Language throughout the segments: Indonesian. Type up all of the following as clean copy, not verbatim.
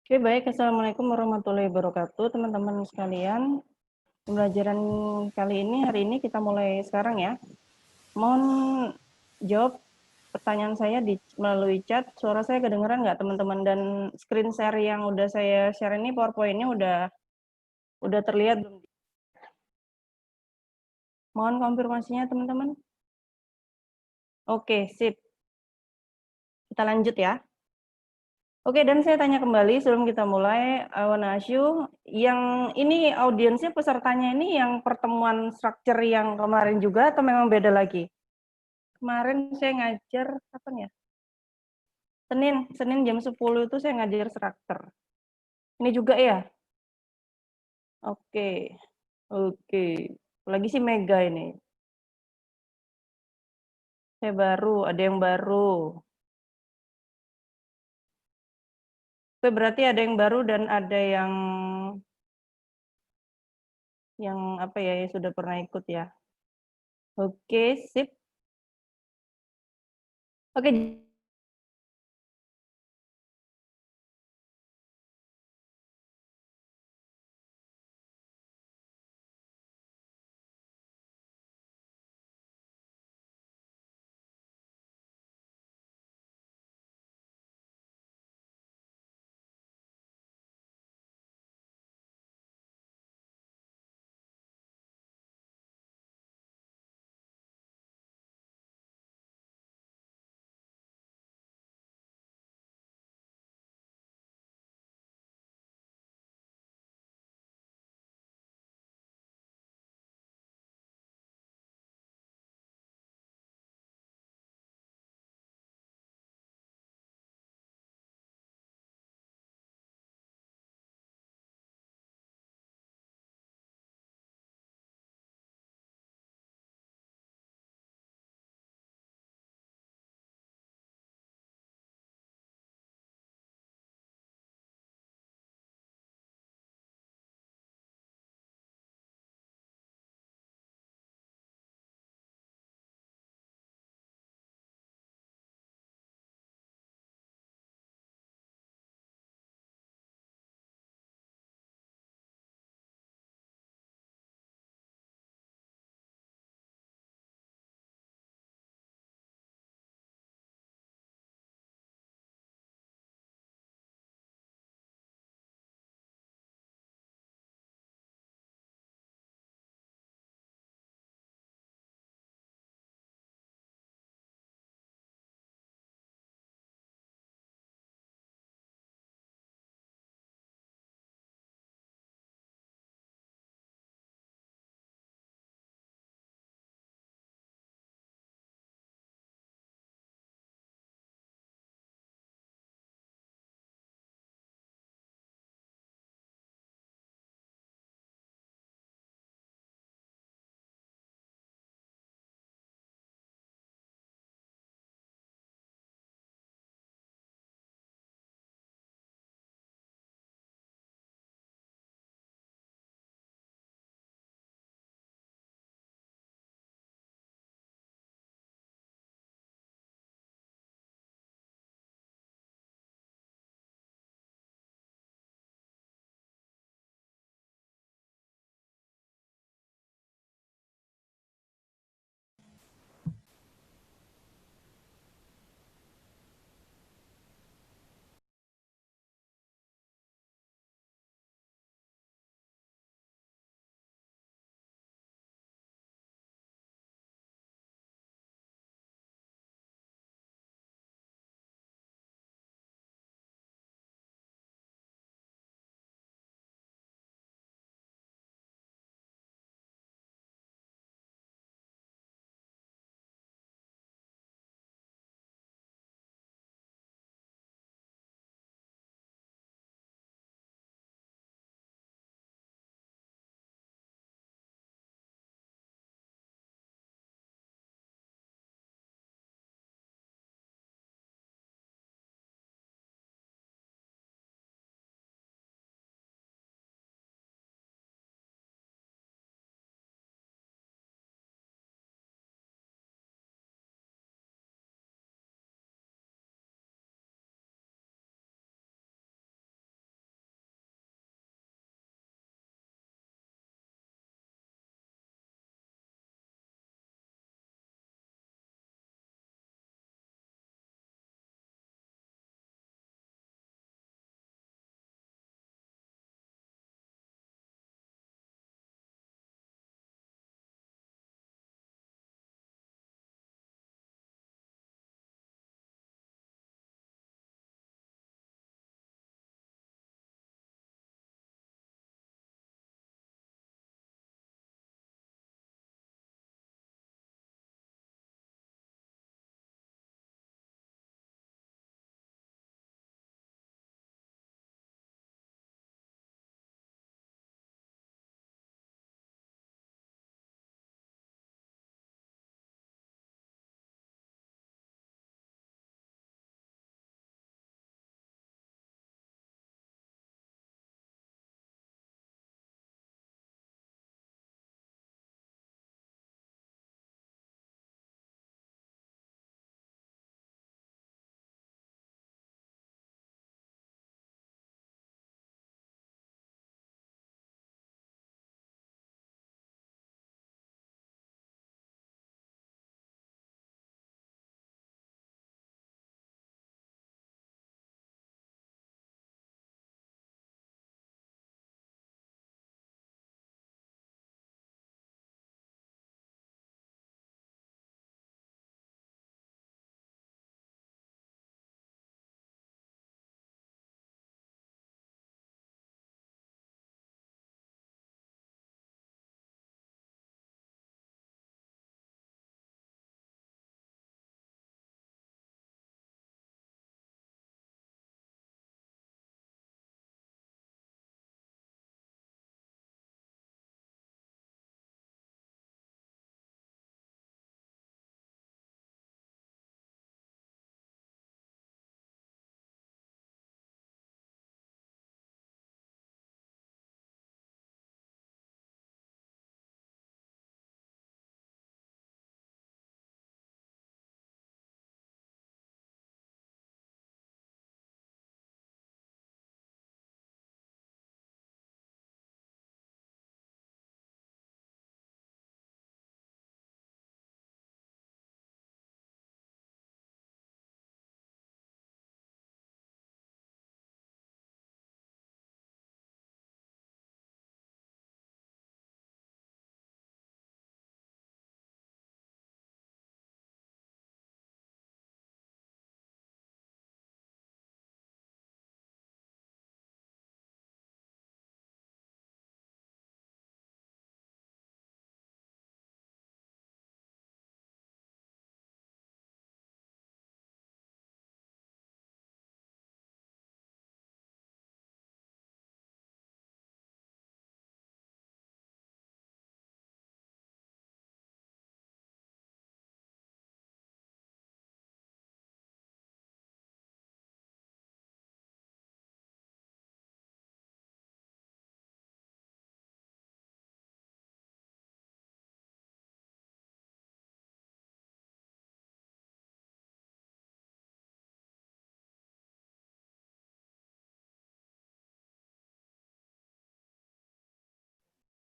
Oke, baik. Assalamualaikum warahmatullahi wabarakatuh, teman-teman sekalian. Pembelajaran kali ini, hari ini kita mulai sekarang ya. Mohon jawab pertanyaan saya melalui chat. Suara saya kedengeran nggak, teman-teman? Dan screen share yang udah saya share ini, PowerPoint-nya udah terlihat belum? Mohon konfirmasinya, teman-teman. Oke, sip. Kita lanjut ya. Oke, dan saya tanya kembali sebelum kita mulai, Wanasyu, yang ini audiensnya pesertanya ini yang pertemuan structure yang kemarin juga atau memang beda lagi? Kemarin saya ngajar kapan ya? Senin jam 10 itu saya ngajar structure. Ini juga ya? Oke. Oke. Lagi sih Mega ini. Saya baru, ada yang baru. Oke, berarti ada yang baru dan ada yang apa ya, yang sudah pernah ikut ya. Oke, sip. Oke,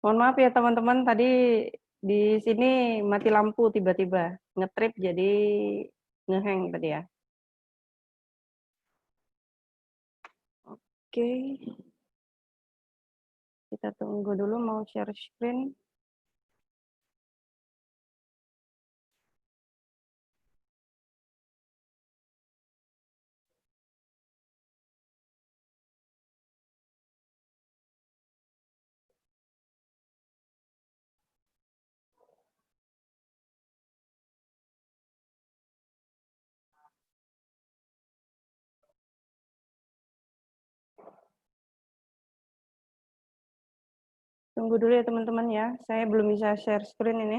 Mohon maaf ya teman-teman, tadi di sini mati lampu tiba-tiba, ngetrip jadi ngeheng tadi ya. Oke, kita tunggu dulu mau share screen. Tunggu dulu ya teman-teman ya, saya belum bisa share screen ini.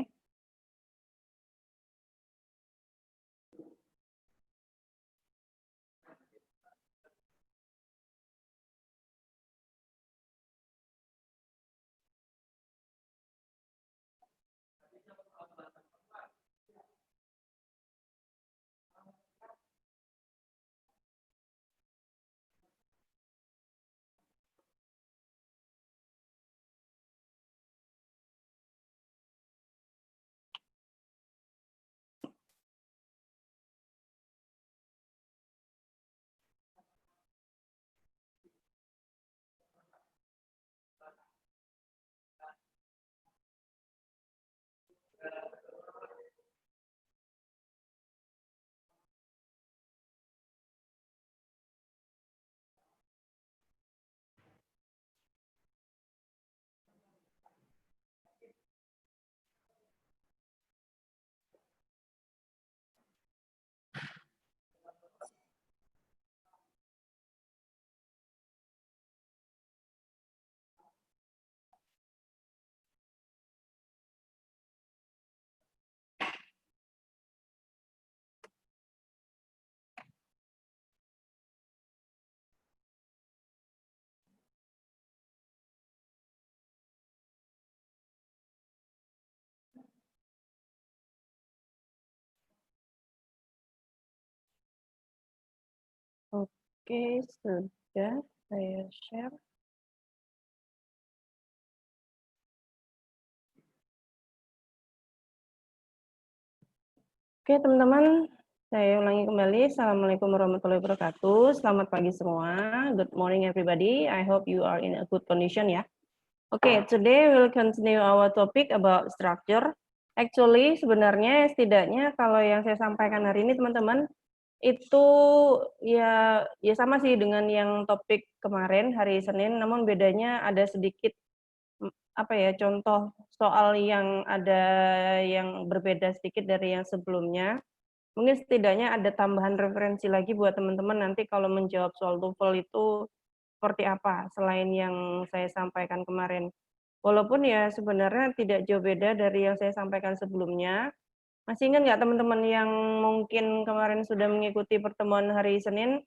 Oke, sudah saya share. Oke teman-teman, saya ulangi kembali. Assalamualaikum warahmatullahi wabarakatuh. Selamat pagi semua. Good morning everybody. I hope you are in a good condition ya. Okay, today we'll continue our topic about structure. Actually, sebenarnya setidaknya kalau yang saya sampaikan hari ini teman-teman, itu ya sama sih dengan yang topik kemarin hari Senin, namun bedanya ada sedikit apa ya, contoh soal yang ada yang berbeda sedikit dari yang sebelumnya. Mungkin setidaknya ada tambahan referensi lagi buat teman-teman nanti kalau menjawab soal TOEFL itu seperti apa selain yang saya sampaikan kemarin. Walaupun ya sebenarnya tidak jauh beda dari yang saya sampaikan sebelumnya. Masih ingat nggak teman-teman yang mungkin kemarin sudah mengikuti pertemuan hari Senin?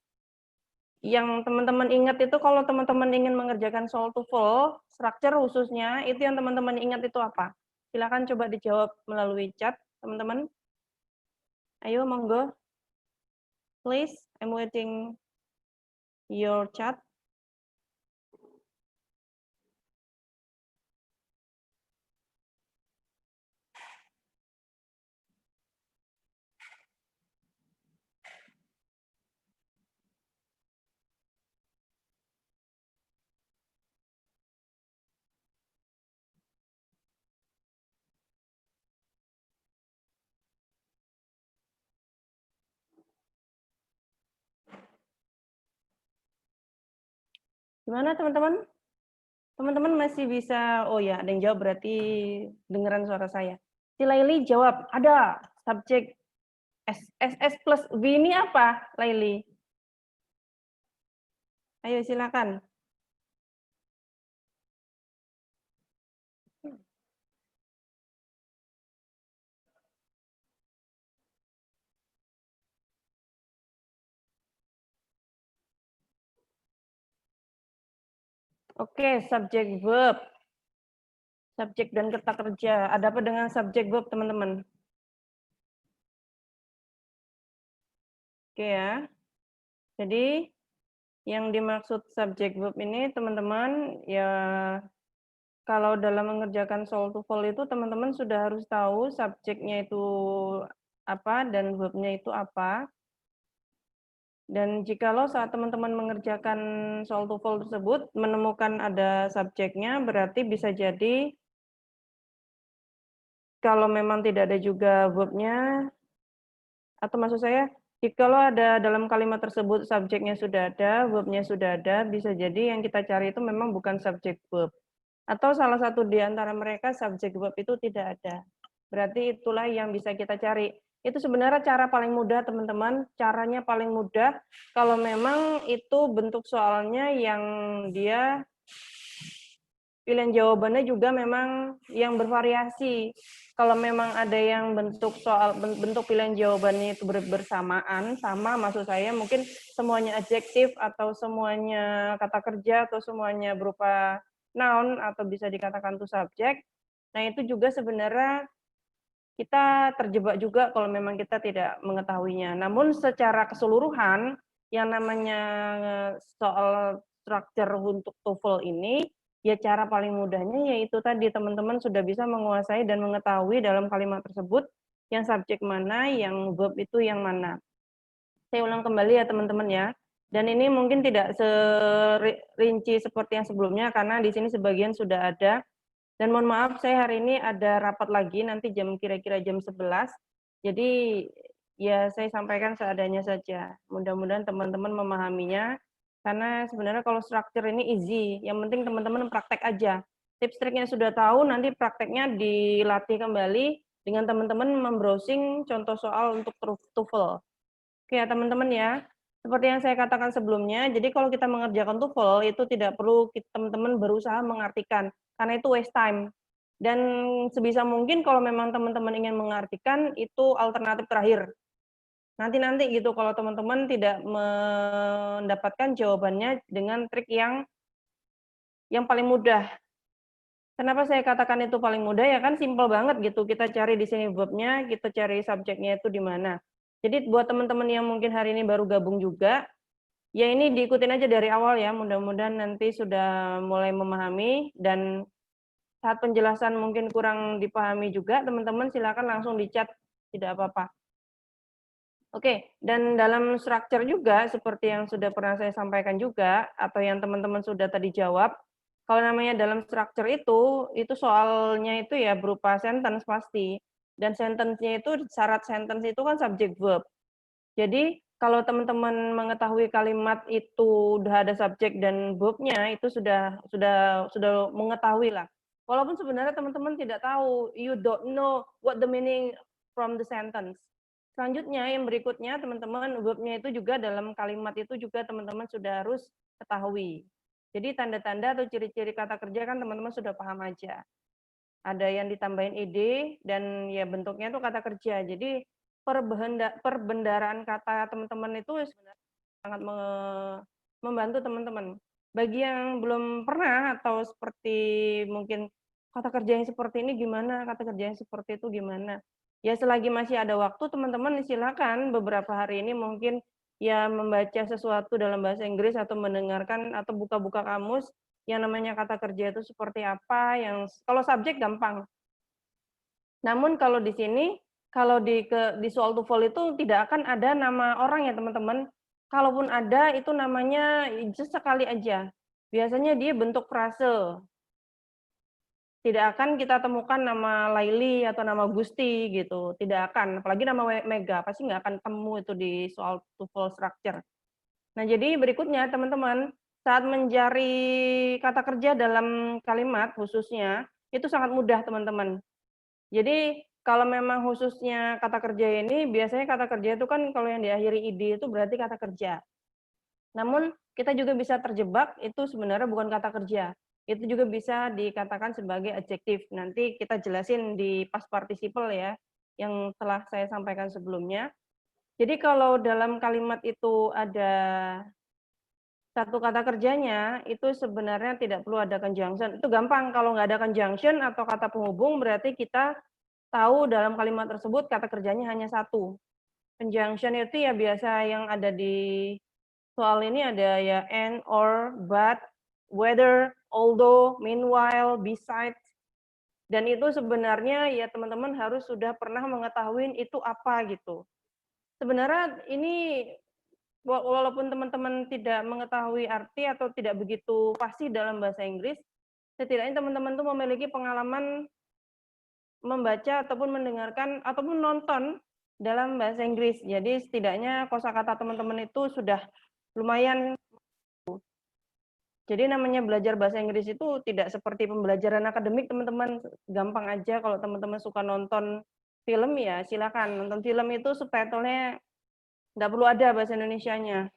Yang teman-teman ingat itu kalau teman-teman ingin mengerjakan soal TOEFL, structure khususnya, itu yang teman-teman ingat itu apa? Silakan coba dijawab melalui chat, teman-teman. Ayo, monggo. Please, I'm waiting your chat. Gimana teman-teman? Teman-teman masih bisa, oh ya ada yang jawab berarti dengeran suara saya. Si Laili jawab, ada subjek SS plus V ini apa, Laili? Ayo silakan. Oke, subjek verb. Subjek dan kata kerja. Ada apa dengan subjek verb, teman-teman? Oke ya. Jadi yang dimaksud subjek verb ini teman-teman ya kalau dalam mengerjakan soal TOEFL itu teman-teman sudah harus tahu subjeknya itu apa dan verbnya itu apa. Dan jikalau saat teman-teman mengerjakan soal TOEFL tersebut menemukan ada subjeknya, berarti bisa jadi kalau memang tidak ada juga verbnya, atau maksud saya, jikalau ada dalam kalimat tersebut subjeknya sudah ada, verbnya sudah ada, bisa jadi yang kita cari itu memang bukan subjek verb. Atau salah satu di antara mereka subjek verb itu tidak ada. Berarti itulah yang bisa kita cari. Itu sebenarnya cara paling mudah, teman-teman. Caranya paling mudah kalau memang itu bentuk soalnya yang dia pilihan jawabannya juga memang yang bervariasi. Kalau memang ada yang bentuk pilihan jawabannya itu bersamaan, sama maksud saya mungkin semuanya adjektif atau semuanya kata kerja atau semuanya berupa noun atau bisa dikatakan to subject. Nah, itu juga sebenarnya kita terjebak juga kalau memang kita tidak mengetahuinya. Namun secara keseluruhan yang namanya soal structure untuk TOEFL ini, ya cara paling mudahnya yaitu tadi teman-teman sudah bisa menguasai dan mengetahui dalam kalimat tersebut yang subjek mana, yang verb itu yang mana. Saya ulang kembali ya teman-teman ya. Dan ini mungkin tidak serinci seperti yang sebelumnya karena di sini sebagian sudah ada. Dan mohon maaf saya hari ini ada rapat lagi nanti kira-kira jam 11. Jadi ya saya sampaikan seadanya saja. Mudah-mudahan teman-teman memahaminya. Karena sebenarnya kalau struktur ini easy, yang penting teman-teman praktek aja. Tips triknya sudah tahu, nanti prakteknya dilatih kembali dengan teman-teman membrowsing contoh soal untuk TOEFL. Oke ya teman-teman ya. Seperti yang saya katakan sebelumnya, jadi kalau kita mengerjakan TOEFL itu tidak perlu teman-teman berusaha mengartikan, karena itu waste time. Dan sebisa mungkin kalau memang teman-teman ingin mengartikan, itu alternatif terakhir. Nanti gitu kalau teman-teman tidak mendapatkan jawabannya dengan trik yang paling mudah. Kenapa saya katakan itu paling mudah ya kan simple banget gitu. Kita cari di sini verbnya, kita cari subjeknya itu di mana. Jadi buat teman-teman yang mungkin hari ini baru gabung juga, ya ini diikutin aja dari awal ya. Mudah-mudahan nanti sudah mulai memahami dan saat penjelasan mungkin kurang dipahami juga, teman-teman silakan langsung di-chat, tidak apa-apa. Oke, dan dalam structure juga seperti yang sudah pernah saya sampaikan juga atau yang teman-teman sudah tadi jawab, kalau namanya dalam structure itu soalnya itu ya berupa sentence pasti. Dan sentence-nya itu syarat sentence itu kan subject verb. Jadi kalau teman-teman mengetahui kalimat itu udah ada subjek dan verb-nya itu sudah mengetahui lah. Walaupun sebenarnya teman-teman tidak tahu, you don't know what the meaning from the sentence. Selanjutnya yang berikutnya teman-teman verb-nya itu juga dalam kalimat itu juga teman-teman sudah harus ketahui. Jadi tanda-tanda atau ciri-ciri kata kerja kan teman-teman sudah paham aja. Ada yang ditambahin ed dan ya bentuknya itu kata kerja. Jadi perbendaraan kata teman-teman itu sebenarnya sangat membantu teman-teman. Bagi yang belum pernah atau seperti mungkin kata kerja yang seperti ini gimana, kata kerja yang seperti itu gimana. Ya selagi masih ada waktu teman-teman silakan beberapa hari ini mungkin ya membaca sesuatu dalam bahasa Inggris atau mendengarkan atau buka-buka kamus yang namanya kata kerja itu seperti apa, yang kalau subjek gampang. Namun kalau di sini, kalau di soal TOEFL itu tidak akan ada nama orang ya teman-teman. Kalaupun ada itu namanya just sekali aja. Biasanya dia bentuk frase. Tidak akan kita temukan nama Laili atau nama Gusti gitu. Tidak akan. Apalagi nama Mega pasti nggak akan temu itu di soal TOEFL structure. Nah jadi berikutnya teman-teman saat mencari kata kerja dalam kalimat khususnya itu sangat mudah teman-teman. Jadi kalau memang khususnya kata kerja ini biasanya kata kerja itu kan kalau yang diakhiri id itu berarti kata kerja. Namun kita juga bisa terjebak itu sebenarnya bukan kata kerja. Itu juga bisa dikatakan sebagai adjektif. Nanti kita jelasin di past participle ya yang telah saya sampaikan sebelumnya. Jadi kalau dalam kalimat itu ada satu kata kerjanya, itu sebenarnya tidak perlu ada conjunction. Itu gampang, kalau nggak ada conjunction atau kata penghubung, berarti kita tahu dalam kalimat tersebut kata kerjanya hanya satu. Conjunction itu ya biasa yang ada di soal ini ada ya and, or, but, whether, although, meanwhile, besides. Dan itu sebenarnya ya teman-teman harus sudah pernah mengetahui itu apa gitu. Sebenarnya ini walaupun teman-teman tidak mengetahui arti atau tidak begitu pasti dalam bahasa Inggris, setidaknya teman-teman tuh memiliki pengalaman membaca ataupun mendengarkan ataupun nonton dalam bahasa Inggris. Jadi setidaknya kosakata teman-teman itu sudah lumayan. Jadi namanya belajar bahasa Inggris itu tidak seperti pembelajaran akademik, teman-teman. Gampang aja kalau teman-teman suka nonton film ya silakan. Nonton film itu subtitlenya nggak perlu ada bahasa Indonesianya.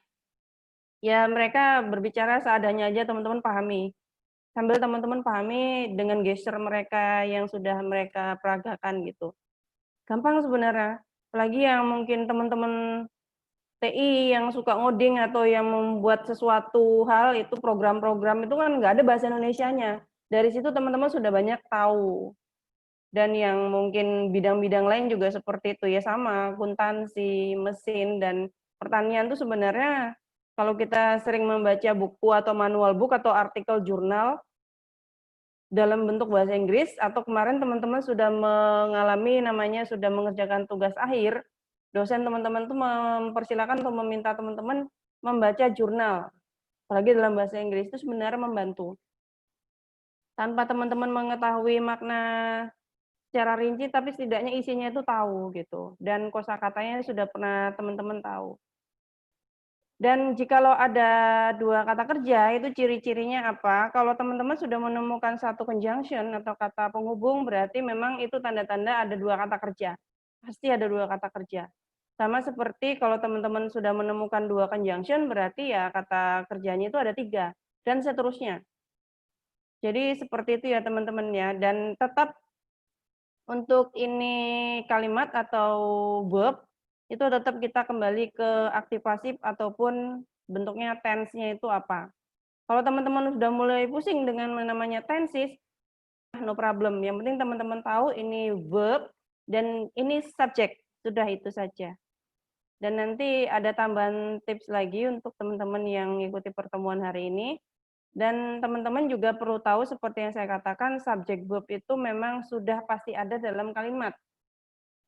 Ya mereka berbicara seadanya aja teman-teman pahami. Sambil teman-teman pahami dengan gesture mereka yang sudah mereka peragakan gitu. Gampang sebenarnya. Apalagi yang mungkin teman-teman TI yang suka ngoding atau yang membuat sesuatu hal itu program-program itu kan nggak ada bahasa Indonesianya. Dari situ teman-teman sudah banyak tahu. Dan yang mungkin bidang-bidang lain juga seperti itu ya sama, akuntansi, mesin, dan pertanian itu sebenarnya kalau kita sering membaca buku atau manual book atau artikel jurnal dalam bentuk bahasa Inggris atau kemarin teman-teman sudah mengalami namanya sudah mengerjakan tugas akhir, dosen teman-teman tuh mempersilahkan atau meminta teman-teman membaca jurnal, apalagi dalam bahasa Inggris itu sebenarnya membantu. Tanpa teman-teman mengetahui makna secara rinci, tapi setidaknya isinya itu tahu gitu, dan kosakatanya sudah pernah teman-teman tahu. Dan jikalau ada dua kata kerja, itu ciri-cirinya apa? Kalau teman-teman sudah menemukan satu conjunction atau kata penghubung, berarti memang itu tanda-tanda ada dua kata kerja. Pasti ada dua kata kerja. Sama seperti kalau teman-teman sudah menemukan dua conjunction, berarti ya kata kerjanya itu ada tiga, dan seterusnya. Jadi seperti itu ya teman-teman ya. Dan tetap untuk ini kalimat atau verb, itu tetap kita kembali ke aktif pasif ataupun bentuknya tense-nya itu apa. Kalau teman-teman sudah mulai pusing dengan namanya tenses, no problem. Yang penting teman-teman tahu ini verb dan ini subjek. Sudah itu saja. Dan nanti ada tambahan tips lagi untuk teman-teman yang mengikuti pertemuan hari ini. Dan teman-teman juga perlu tahu seperti yang saya katakan, subjek verb itu memang sudah pasti ada dalam kalimat.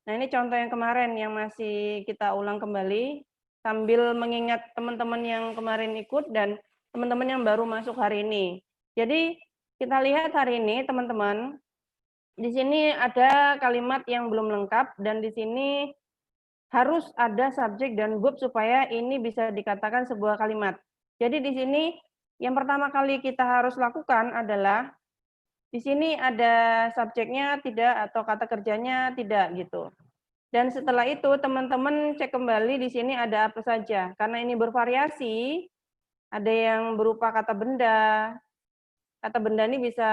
Nah, ini contoh yang kemarin yang masih kita ulang kembali sambil mengingat teman-teman yang kemarin ikut dan teman-teman yang baru masuk hari ini. Jadi, kita lihat hari ini teman-teman, di sini ada kalimat yang belum lengkap dan di sini harus ada subjek dan verb supaya ini bisa dikatakan sebuah kalimat. Jadi di sini yang pertama kali kita harus lakukan adalah di sini ada subjeknya tidak atau kata kerjanya tidak gitu. Dan setelah itu teman-teman cek kembali di sini ada apa saja. Karena ini bervariasi, ada yang berupa kata benda. Kata benda ini bisa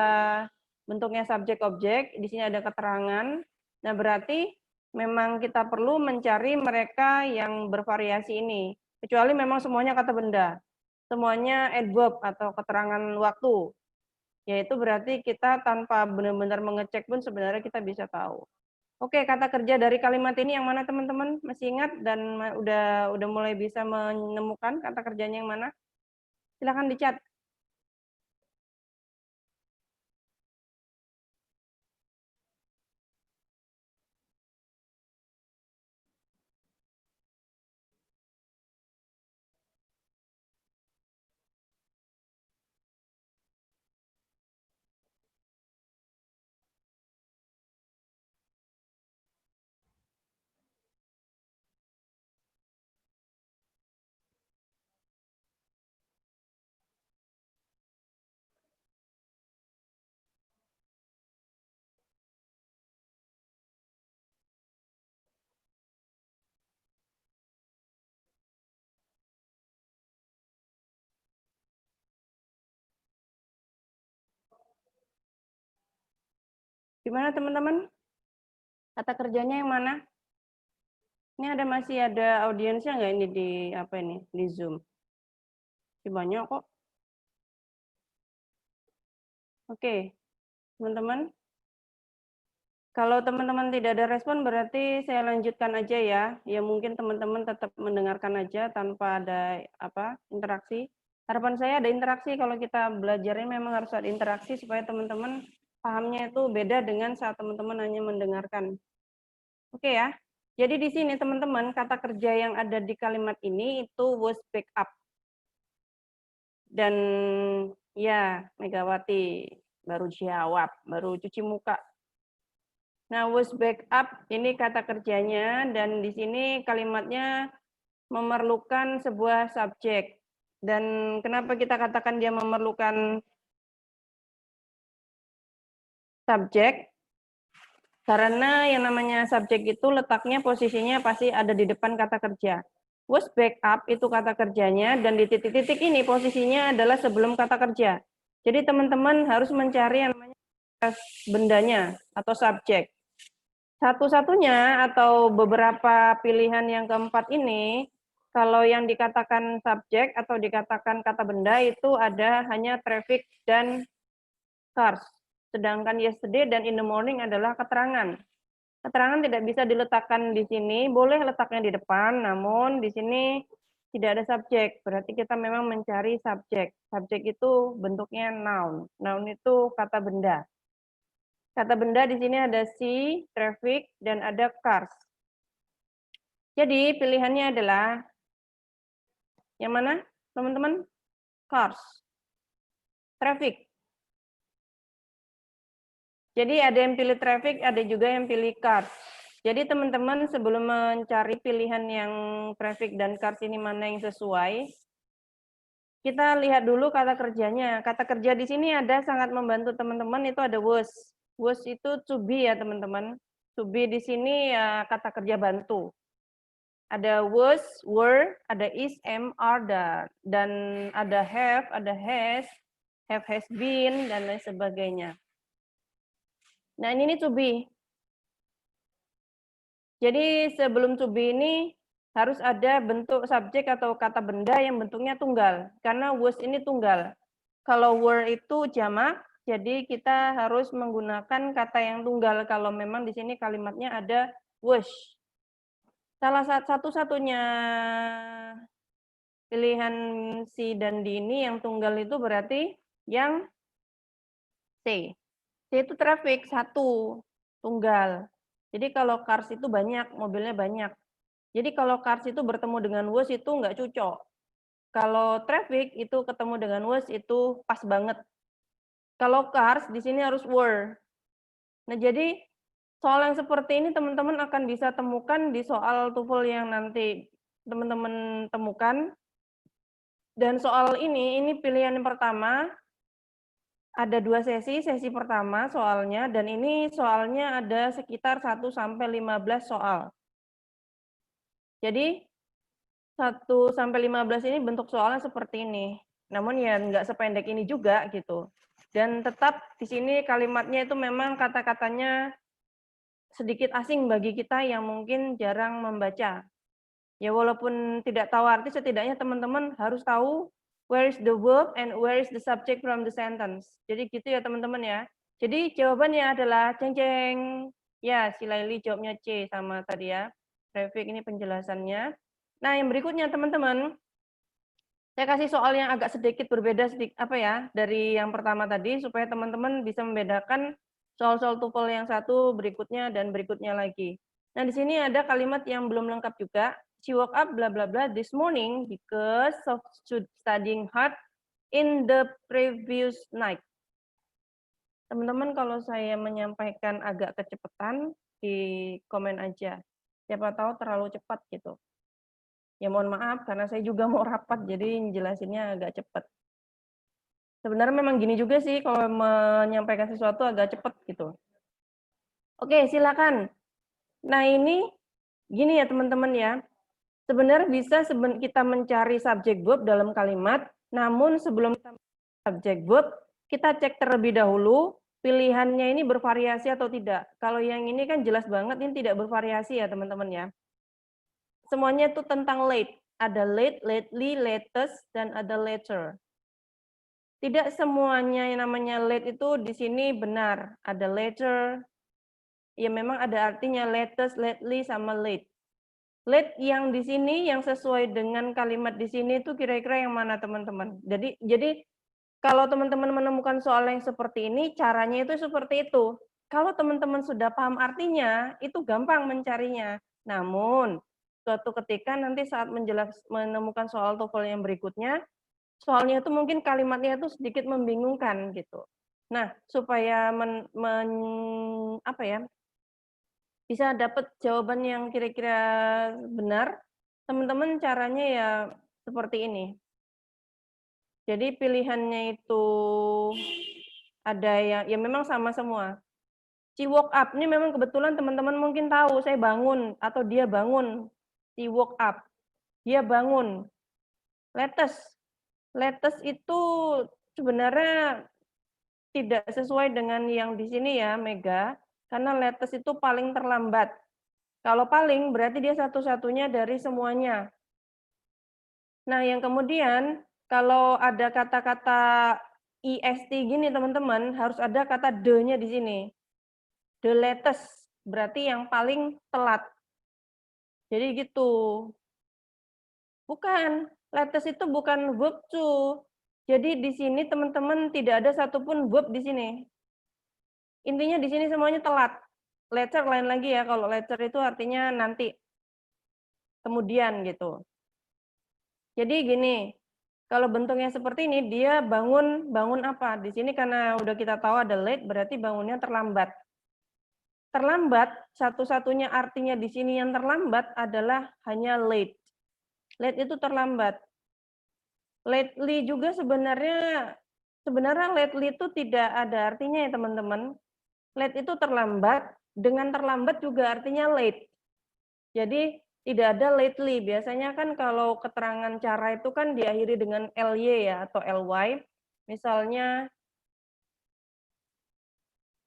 bentuknya subjek objek, di sini ada keterangan. Nah, berarti memang kita perlu mencari mereka yang bervariasi ini. Kecuali memang semuanya kata benda. Semuanya adverb atau keterangan waktu. Yaitu berarti kita tanpa benar-benar mengecek pun sebenarnya kita bisa tahu. Oke, kata kerja dari kalimat ini yang mana teman-teman? Masih ingat dan udah mulai bisa menemukan kata kerjanya yang mana? Silakan dicat. Gimana teman-teman? Kata kerjanya yang mana? Ini masih ada audiensnya nggak ini di apa ini di Zoom? Masih banyak kok. Oke, teman-teman. Kalau teman-teman tidak ada respon berarti saya lanjutkan aja ya. Ya mungkin teman-teman tetap mendengarkan aja tanpa ada interaksi. Harapan saya ada interaksi. Kalau kita belajarnya memang harus ada interaksi supaya teman-teman pahamnya itu beda dengan saat teman-teman hanya mendengarkan. Oke ya. Jadi di sini teman-teman kata kerja yang ada di kalimat ini itu was backup. Dan ya Megawati baru jawab, baru cuci muka. Nah, was backup ini kata kerjanya dan di sini kalimatnya memerlukan sebuah subjek. Dan kenapa kita katakan dia memerlukan subjek? Karena yang namanya subjek itu letaknya posisinya pasti ada di depan kata kerja. Was backup itu kata kerjanya dan di titik-titik ini posisinya adalah sebelum kata kerja. Jadi teman-teman harus mencari yang namanya bendanya atau subjek. Satu-satunya atau beberapa pilihan yang keempat ini, kalau yang dikatakan subjek atau dikatakan kata benda itu ada hanya traffic dan cars. Sedangkan yesterday dan in the morning adalah keterangan. Keterangan tidak bisa diletakkan di sini, boleh letaknya di depan, namun di sini tidak ada subjek. Berarti kita memang mencari subjek. Subjek itu bentuknya noun. Noun itu kata benda. Kata benda di sini ada sea, traffic, dan ada cars. Jadi pilihannya adalah yang mana, teman-teman? Cars. Traffic. Jadi ada yang pilih traffic, ada juga yang pilih cars. Jadi teman-teman sebelum mencari pilihan yang traffic dan cars ini mana yang sesuai, kita lihat dulu kata kerjanya. Kata kerja di sini ada sangat membantu teman-teman, itu ada was. Was itu to be ya teman-teman. To be di sini ya kata kerja bantu. Ada was, were, ada is, am, are, dan ada have, ada has been, dan lain sebagainya. Nah ini to be. Jadi sebelum to be ini harus ada bentuk subjek atau kata benda yang bentuknya tunggal. Karena was ini tunggal. Kalau were itu jamak, jadi kita harus menggunakan kata yang tunggal kalau memang di sini kalimatnya ada was. Salah satu-satunya pilihan si dan di ini yang tunggal itu berarti yang C. C itu traffic, satu, tunggal. Jadi kalau cars itu banyak, mobilnya banyak. Jadi kalau cars itu bertemu dengan was itu nggak cocok. Kalau traffic itu ketemu dengan was itu pas banget. Kalau cars di sini harus were. Nah jadi soal yang seperti ini teman-teman akan bisa temukan di soal TOEFL yang nanti teman-teman temukan. Dan soal ini pilihan yang pertama, ada 2 sesi, sesi pertama soalnya, dan ini soalnya ada sekitar 1 sampai 15 soal. Jadi 1 sampai 15 ini bentuk soalnya seperti ini. Namun ya nggak sependek ini juga gitu. Dan tetap di sini kalimatnya itu memang kata-katanya sedikit asing bagi kita yang mungkin jarang membaca. Ya walaupun tidak tahu arti, setidaknya teman-teman harus tahu where is the verb and where is the subject from the sentence. Jadi gitu ya teman-teman ya. Jadi jawabannya adalah ceng-ceng. Ya, si Laili jawabnya C sama tadi ya. Traffic ini penjelasannya. Nah, yang berikutnya teman-teman, saya kasih soal yang agak sedikit berbeda dari yang pertama tadi supaya teman-teman bisa membedakan soal-soal TOEFL yang satu berikutnya dan berikutnya lagi. Nah, di sini ada kalimat yang belum lengkap juga. She woke up bla bla bla this morning because of studying hard in the previous night. Teman-teman kalau saya menyampaikan agak kecepatan di komen aja. Siapa tahu terlalu cepat gitu. Ya mohon maaf karena saya juga mau rapat jadi jelasinnya agak cepat. Sebenarnya memang gini juga sih kalau menyampaikan sesuatu agak cepat gitu. Oke, silakan. Nah, ini gini ya teman-teman ya. Sebenarnya bisa kita mencari subjek verb dalam kalimat, namun sebelum kita subjek verb, kita cek terlebih dahulu pilihannya ini bervariasi atau tidak. Kalau yang ini kan jelas banget ini tidak bervariasi ya teman-teman ya. Semuanya itu tentang late. Ada late, lately, latest, dan ada later. Tidak semuanya yang namanya late itu di sini benar. Ada later, ya memang ada artinya latest, lately, sama late. Late yang di sini yang sesuai dengan kalimat di sini itu kira-kira yang mana teman-teman? Jadi kalau teman-teman menemukan soal yang seperti ini, caranya itu seperti itu. Kalau teman-teman sudah paham artinya, itu gampang mencarinya. Namun, suatu ketika nanti saat menemukan soal TOEFL yang berikutnya, soalnya itu mungkin kalimatnya itu sedikit membingungkan gitu. Nah, supaya apa ya, bisa dapat jawaban yang kira-kira benar, teman-teman caranya ya seperti ini. Jadi pilihannya itu ada yang ya memang sama semua. She woke up ini memang kebetulan teman-teman mungkin tahu saya bangun atau dia bangun. She woke up. Dia bangun. Latest. Latest itu sebenarnya tidak sesuai dengan yang di sini ya, Mega. Karena latest itu paling terlambat. Kalau paling berarti dia satu-satunya dari semuanya. Nah, yang kemudian kalau ada kata-kata IST gini teman-teman, harus ada kata the-nya di sini. The latest, berarti yang paling telat. Jadi gitu. Bukan, latest itu bukan verb to. Jadi di sini teman-teman tidak ada satupun verb di sini. Intinya di sini semuanya telat. Later lain lagi ya, kalau later itu artinya nanti. Kemudian gitu. Jadi gini, kalau bentuknya seperti ini, dia bangun apa? Di sini karena udah kita tahu ada late, berarti bangunnya terlambat. Terlambat, satu-satunya artinya di sini yang terlambat adalah hanya late. Late itu terlambat. Lately juga sebenarnya lately itu tidak ada artinya ya teman-teman. Late itu terlambat, dengan terlambat juga artinya late. Jadi tidak ada lately. Biasanya kan kalau keterangan cara itu kan diakhiri dengan ly ya atau ly. Misalnya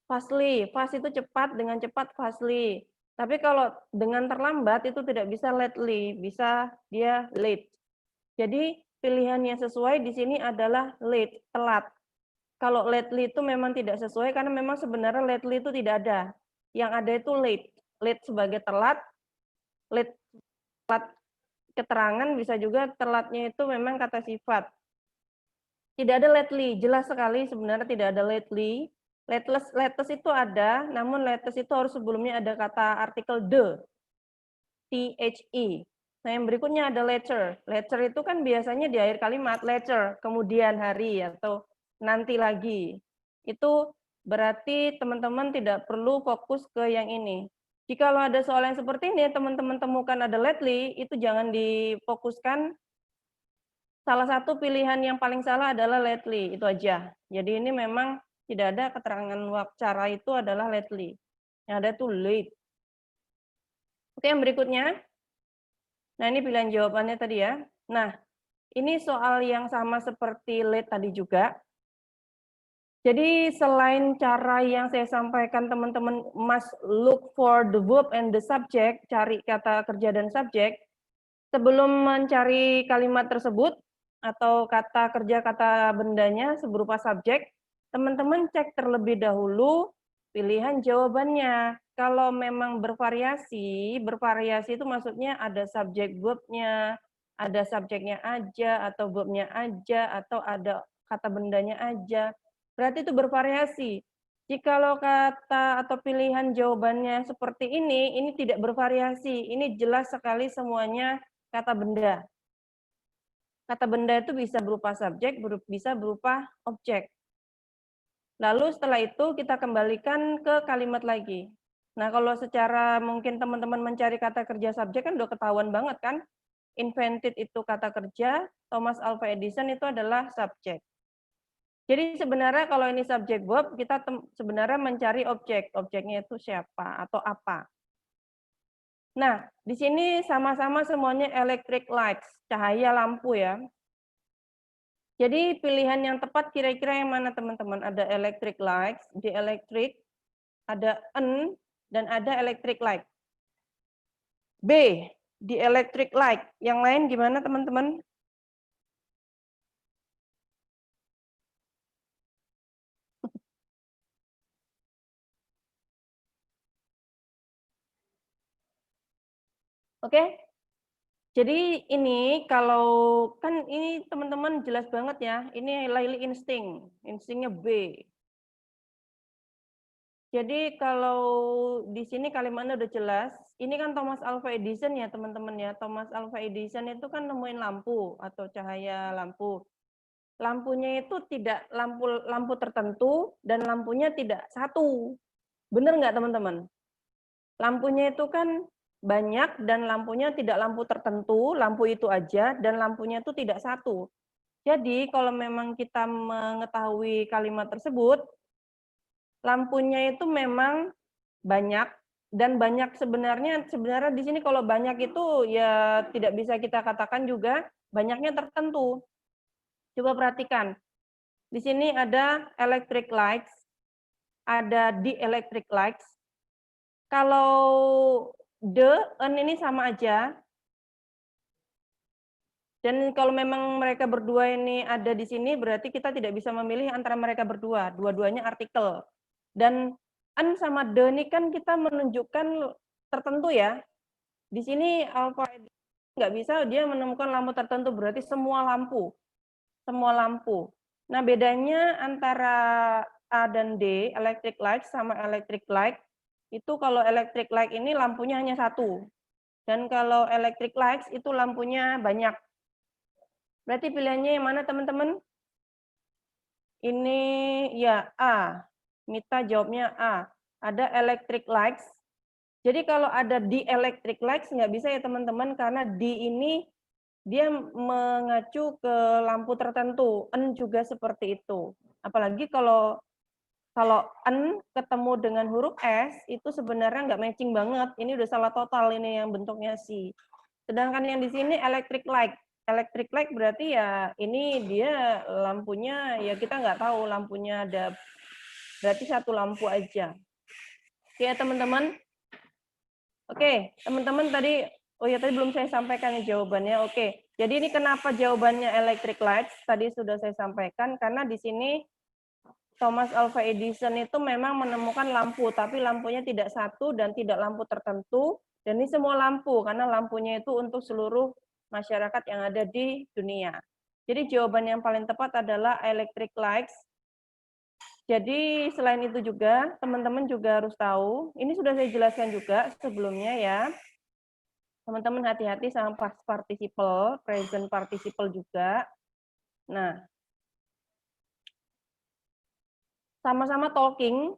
fastly, fast itu cepat, dengan cepat fastly. Tapi kalau dengan terlambat itu tidak bisa lately, bisa dia late. Jadi pilihan yang sesuai di sini adalah late, telat. Kalau lately itu memang tidak sesuai karena memang sebenarnya lately itu tidak ada. Yang ada itu late. Late sebagai telat, late telat keterangan, bisa juga telatnya itu memang kata sifat. Tidak ada lately, jelas sekali sebenarnya tidak ada lately. Latest itu ada, namun latest itu harus sebelumnya ada kata artikel the, the. Nah yang berikutnya ada later. Later itu kan biasanya di akhir kalimat, later, kemudian hari atau nanti lagi. Itu berarti teman-teman tidak perlu fokus ke yang ini. Jika ada soal yang seperti ini, teman-teman temukan ada lately, itu jangan difokuskan. Salah satu pilihan yang paling salah adalah lately, itu aja. Jadi ini memang tidak ada keterangan cara itu adalah lately. Yang ada itu late. Oke, yang berikutnya. Nah, ini pilihan jawabannya tadi ya. Nah, ini soal yang sama seperti late tadi juga. Jadi selain cara yang saya sampaikan teman-teman must look for the verb and the subject, cari kata kerja dan subjek, sebelum mencari kalimat tersebut atau kata kerja kata bendanya berupa subjek, teman-teman cek terlebih dahulu pilihan jawabannya. Kalau memang bervariasi itu maksudnya ada subjek verbnya, ada subjeknya aja atau verbnya aja atau ada kata bendanya aja. Berarti itu bervariasi. Jikalau kata atau pilihan jawabannya seperti ini tidak bervariasi. Ini jelas sekali semuanya kata benda. Kata benda itu bisa berupa subjek, bisa berupa objek. Lalu setelah itu kita kembalikan ke kalimat lagi. Nah, kalau secara mungkin teman-teman mencari kata kerja subjek kan udah ketahuan banget kan? Invented itu kata kerja, Thomas Alva Edison itu adalah subjek. Jadi sebenarnya kalau ini subjek verb, kita sebenarnya mencari objek. Objeknya itu siapa atau apa. Nah, di sini sama-sama semuanya electric lights, cahaya lampu ya. Jadi pilihan yang tepat kira-kira yang mana teman-teman? Ada electric lights, di electric, ada an, dan ada electric light. B, di electric light. Yang lain gimana teman-teman? Oke, Jadi ini kalau kan ini teman-teman jelas banget ya, ini Laili instingnya B. Jadi kalau di sini kalimatnya udah jelas, ini kan Thomas Alva Edison ya teman-teman ya. Thomas Alva Edison itu kan nemuin lampu atau cahaya lampu. Lampunya itu tidak lampu tertentu dan lampunya tidak satu. Benar nggak teman-teman? Lampunya itu kan banyak dan lampunya tidak lampu tertentu, lampu itu aja dan lampunya itu tidak satu. Jadi kalau memang kita mengetahui kalimat tersebut, lampunya itu memang banyak dan banyak sebenarnya di sini kalau banyak itu ya tidak bisa kita katakan juga banyaknya tertentu. Coba perhatikan. Di sini ada electric lights, ada dielectric lights. Kalau en ini sama aja. Dan kalau memang mereka berdua ini ada di sini, berarti kita tidak bisa memilih antara mereka berdua. Dua-duanya artikel. Dan en sama de ini kan kita menunjukkan tertentu ya. Di sini alfa nggak bisa dia menemukan lampu tertentu, berarti semua lampu. Semua lampu. Nah, bedanya antara A dan D, electric light sama electric light, itu kalau electric light ini lampunya hanya satu. Dan kalau electric lights itu lampunya banyak. Berarti pilihannya yang mana teman-teman? Ini ya A. Mita jawabnya A. Ada electric lights. Jadi kalau ada dielectric lights nggak bisa ya teman-teman, karena D ini dia mengacu ke lampu tertentu. En juga seperti itu. Apalagi kalau en ketemu dengan huruf S, itu sebenarnya nggak matching banget. Ini udah salah total ini yang bentuknya C. Sedangkan yang di sini electric light. Electric light berarti ya ini dia lampunya ya kita nggak tahu lampunya ada, berarti satu lampu aja. Oke teman-teman. Oke teman-teman tadi, oh ya tadi belum saya sampaikan jawabannya. Oke, jadi ini kenapa jawabannya electric lights tadi sudah saya sampaikan, karena di sini Thomas Alva Edison itu memang menemukan lampu, tapi lampunya tidak satu dan tidak lampu tertentu, dan ini semua lampu, karena lampunya itu untuk seluruh masyarakat yang ada di dunia. Jadi jawaban yang paling tepat adalah electric lights. Jadi selain itu juga, teman-teman juga harus tahu, ini sudah saya jelaskan juga sebelumnya ya, teman-teman hati-hati sama past participle, present participle juga. Nah, sama-sama talking,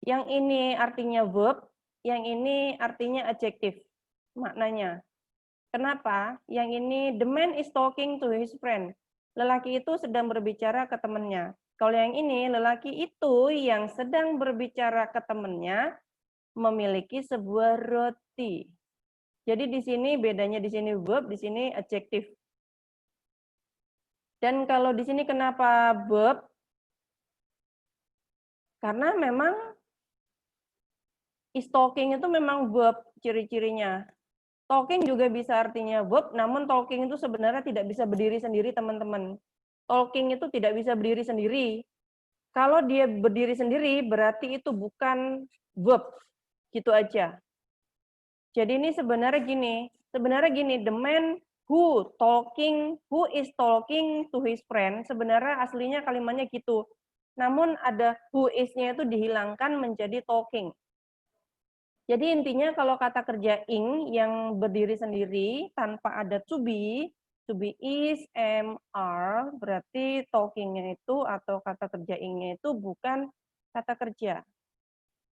yang ini artinya verb, yang ini artinya adjective maknanya. Kenapa? Yang ini the man is talking to his friend. Lelaki itu sedang berbicara ke temannya. Kalau yang ini lelaki itu yang sedang berbicara ke temannya memiliki sebuah roti. Jadi di sini bedanya di sini verb, di sini adjective. Dan kalau di sini kenapa verb? Karena memang is talking itu memang verb ciri-cirinya. Talking juga bisa artinya verb, namun talking itu sebenarnya tidak bisa berdiri sendiri, teman-teman. Talking itu tidak bisa berdiri sendiri. Kalau dia berdiri sendiri, berarti itu bukan verb. Gitu aja. Jadi ini sebenarnya gini, the man who is talking to his friend, sebenarnya aslinya kalimatnya gitu. Namun ada who is-nya itu dihilangkan menjadi talking. Jadi intinya kalau kata kerja ing yang berdiri sendiri tanpa ada to be is, am, are, berarti talking-nya itu atau kata kerja ing-nya itu bukan kata kerja.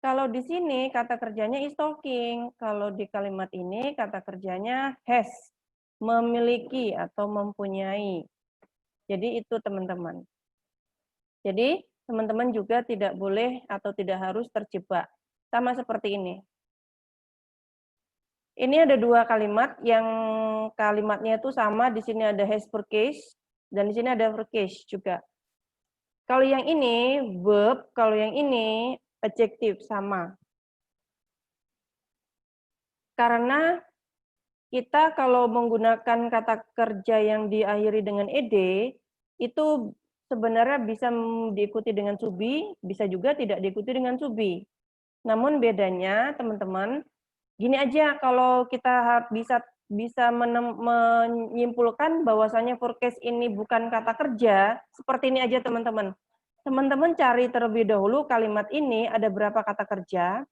Kalau di sini kata kerjanya is talking, kalau di kalimat ini kata kerjanya has, memiliki atau mempunyai. Jadi itu teman-teman. Jadi teman-teman juga tidak boleh atau tidak harus terjebak. Sama seperti ini. Ini ada dua kalimat yang kalimatnya itu sama, di sini ada has per case dan di sini ada per case juga. Kalau yang ini verb, kalau yang ini adjective sama. Karena kita kalau menggunakan kata kerja yang diakhiri dengan ed itu sebenarnya bisa diikuti dengan to be, bisa juga tidak diikuti dengan to be. Namun bedanya teman-teman, gini aja, kalau kita bisa bisa menyimpulkan bahwasanya forecast ini bukan kata kerja, seperti ini aja teman-teman. Teman-teman cari terlebih dahulu kalimat ini ada berapa kata kerja.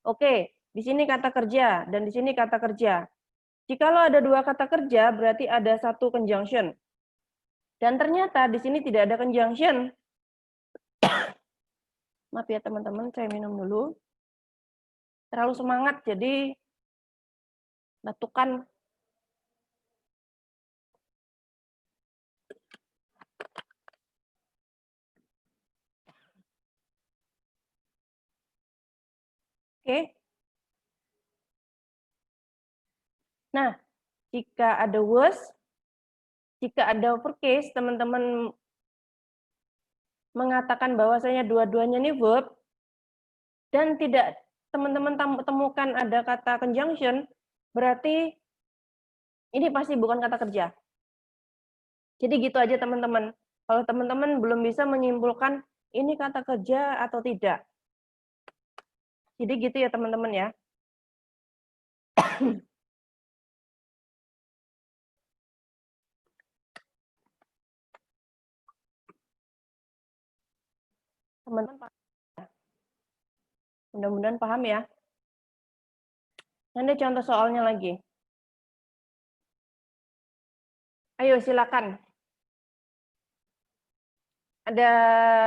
Oke, di sini kata kerja dan di sini kata kerja. Jikalau ada dua kata kerja, berarti ada satu conjunction. Dan ternyata di sini tidak ada conjunction. Maaf ya teman-teman, saya minum dulu. Terlalu semangat, jadi batukan. Oke. Nah, jika ada was, jika ada overcase, teman-teman mengatakan bahwasanya dua-duanya ini verb, dan tidak teman-teman temukan ada kata conjunction, berarti ini pasti bukan kata kerja. Jadi gitu aja teman-teman. Kalau teman-teman belum bisa menyimpulkan ini kata kerja atau tidak. Jadi gitu ya teman-teman ya. Teman-teman mudah-mudahan paham ya. Nanti contoh soalnya lagi. Ayo silakan. Ada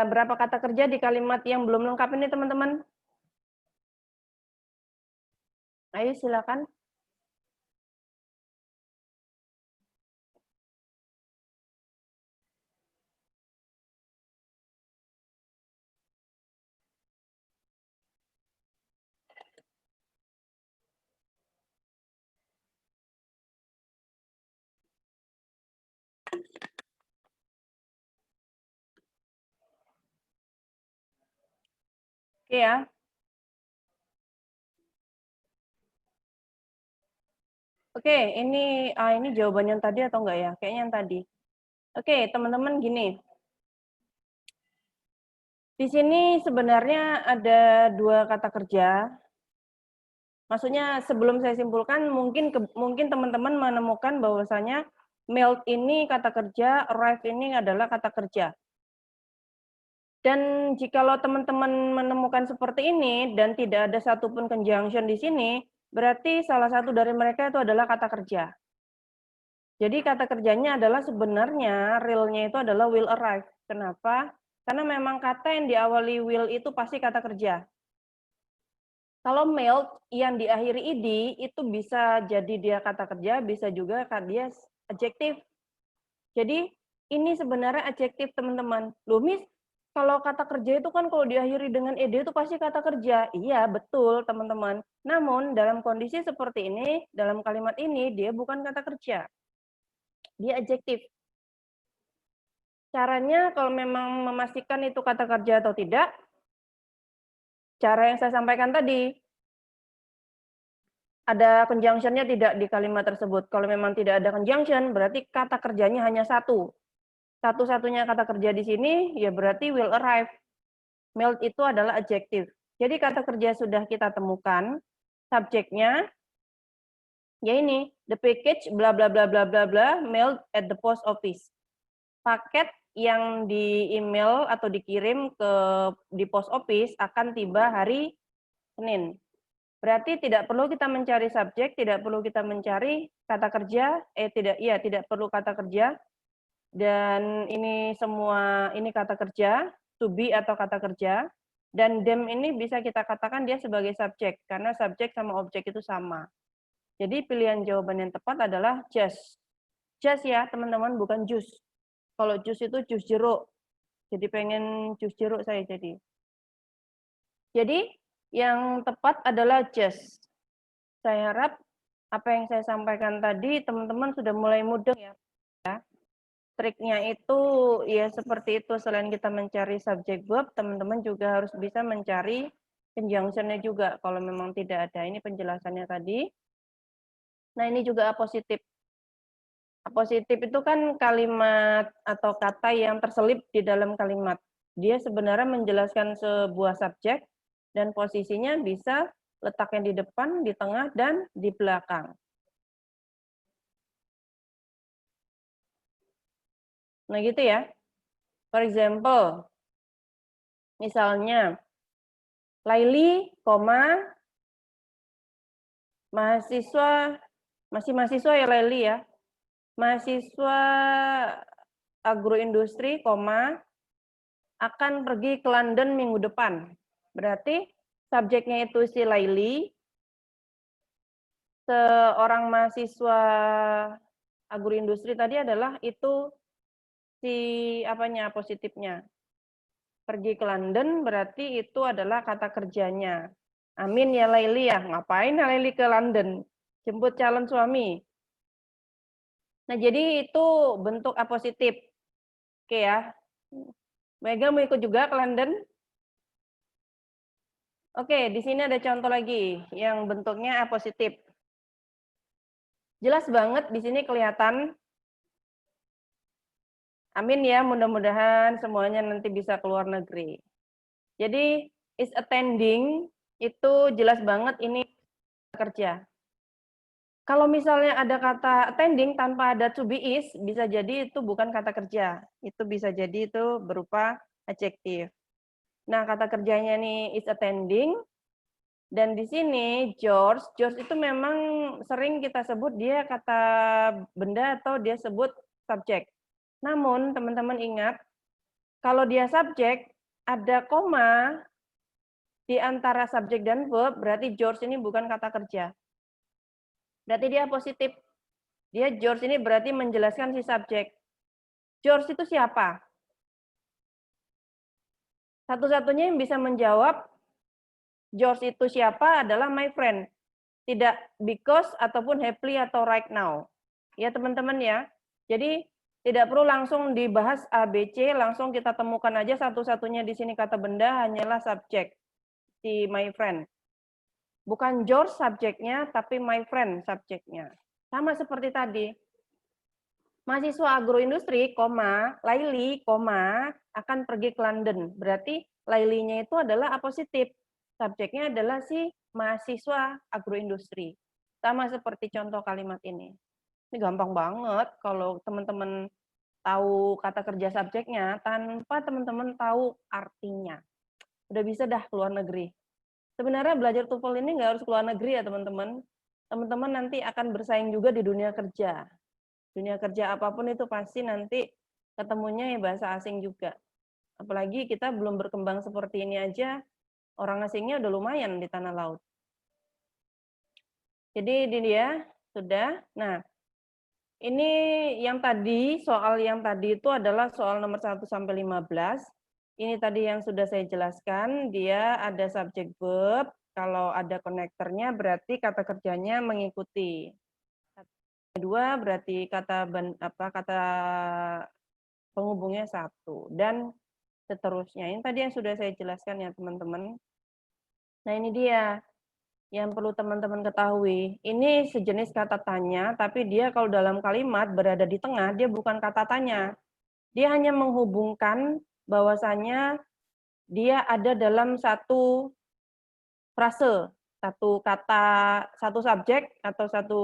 berapa kata kerja di kalimat yang belum lengkap ini teman-teman? Ayo silakan. Oke ya. Oke, ini jawabannya yang tadi atau enggak ya? Kayaknya yang tadi. Oke, teman-teman gini. Di sini sebenarnya ada dua kata kerja. Maksudnya sebelum saya simpulkan, mungkin teman-teman menemukan bahwasanya melt ini kata kerja, arrive ini adalah kata kerja. Dan jikalau teman-teman menemukan seperti ini dan tidak ada satupun conjunction di sini, berarti salah satu dari mereka itu adalah kata kerja. Jadi kata kerjanya adalah sebenarnya realnya itu adalah will arrive. Kenapa? Karena memang kata yang diawali will itu pasti kata kerja. Kalau melt yang diakhiri id itu bisa jadi dia kata kerja, bisa juga dia adjektif. Jadi ini sebenarnya adjektif teman-teman. Loh Miss, kalau kata kerja itu kan kalau diakhiri dengan ed itu pasti kata kerja. Iya betul teman-teman. Namun dalam kondisi seperti ini, dalam kalimat ini dia bukan kata kerja. Dia adjektif. Caranya kalau memang memastikan itu kata kerja atau tidak, cara yang saya sampaikan tadi, ada conjunction-nya tidak di kalimat tersebut. Kalau memang tidak ada conjunction, berarti kata kerjanya hanya satu. Satu-satunya kata kerja di sini, ya berarti will arrive. Melt itu adalah adjektif. Jadi kata kerja sudah kita temukan, subjeknya, ya ini, the package bla bla bla bla bla bla mailed at the post office. Paket yang di email atau dikirim di post office akan tiba hari Senin. Berarti tidak perlu kita mencari subjek, tidak perlu kita mencari kata kerja, tidak perlu kata kerja. Dan ini semua ini kata kerja, to be atau kata kerja. Dan them ini bisa kita katakan dia sebagai subjek karena subjek sama objek itu sama. Jadi pilihan jawaban yang tepat adalah just. Just ya, teman-teman, bukan jus. Kalau jus itu jus jeruk. Jadi pengen jus jeruk saya jadi. Jadi yang tepat adalah just. Saya harap apa yang saya sampaikan tadi teman-teman sudah mulai mudeng ya. Triknya itu ya seperti itu, selain kita mencari subjek verb, teman-teman juga harus bisa mencari conjunction-nya juga kalau memang tidak ada. Ini penjelasannya tadi. Nah, ini juga apositif. Apositif itu kan kalimat atau kata yang terselip di dalam kalimat. Dia sebenarnya menjelaskan sebuah subjek dan posisinya bisa letaknya di depan, di tengah, dan di belakang. Nah, gitu ya. For example, misalnya, Laili, mahasiswa, masih mahasiswa ya Laili ya, mahasiswa agroindustri, akan pergi ke London minggu depan. Berarti subjeknya itu si Laili, seorang mahasiswa agroindustri tadi adalah itu si apanya positifnya. Pergi ke London berarti itu adalah kata kerjanya. Amin ya Laili ya. Ngapain ya Laili ke London? Jemput calon suami. Nah, jadi itu bentuk apositif. Oke ya. Mega mau ikut juga ke London? Oke, di sini ada contoh lagi yang bentuknya apositif. Jelas banget di sini kelihatan. Amin ya, mudah-mudahan semuanya nanti bisa keluar negeri. Jadi, is attending itu jelas banget ini kerja. Kalau misalnya ada kata attending tanpa ada to be is, bisa jadi itu bukan kata kerja. Itu bisa jadi itu berupa adjektif. Nah, kata kerjanya nih is attending. Dan di sini George itu memang sering kita sebut dia kata benda atau dia sebut subjek. Namun teman-teman ingat, kalau dia subjek, ada koma di antara subjek dan verb, berarti George ini bukan kata kerja. Berarti dia positif. Dia George ini berarti menjelaskan si subjek. George itu siapa? Satu-satunya yang bisa menjawab George itu siapa adalah my friend. Tidak because ataupun happily atau right now. Ya teman-teman ya. Jadi tidak perlu langsung dibahas A, B, C, langsung kita temukan aja satu-satunya di sini kata benda hanyalah subjek, si my friend. Bukan George subjeknya, tapi my friend subjeknya. Sama seperti tadi. Mahasiswa agroindustri, Laili, akan pergi ke London. Berarti Lailinya itu adalah apositif. Subjeknya adalah si mahasiswa agroindustri. Sama seperti contoh kalimat ini. Ini gampang banget kalau teman-teman tahu kata kerja subjeknya tanpa teman-teman tahu artinya. Udah bisa dah keluar negeri. Sebenarnya belajar TOEFL ini nggak harus keluar negeri ya teman-teman. Teman-teman nanti akan bersaing juga di dunia kerja. Dunia kerja apapun itu pasti nanti ketemunya ya bahasa asing juga. Apalagi kita belum berkembang seperti ini aja, orang asingnya udah lumayan di tanah laut. Jadi ini dia, sudah. Nah, ini yang tadi, soal yang tadi itu adalah soal nomor 1 sampai 15. Ini tadi yang sudah saya jelaskan, dia ada subjek verb, kalau ada konektornya berarti kata kerjanya mengikuti. Kedua berarti kata penghubungnya satu dan seterusnya. Ini tadi yang sudah saya jelaskan ya teman-teman. Nah ini dia yang perlu teman-teman ketahui. Ini sejenis kata tanya, tapi dia kalau dalam kalimat berada di tengah, dia bukan kata tanya. Dia hanya menghubungkan bahwasanya dia ada dalam satu frase, satu kata, satu subjek atau satu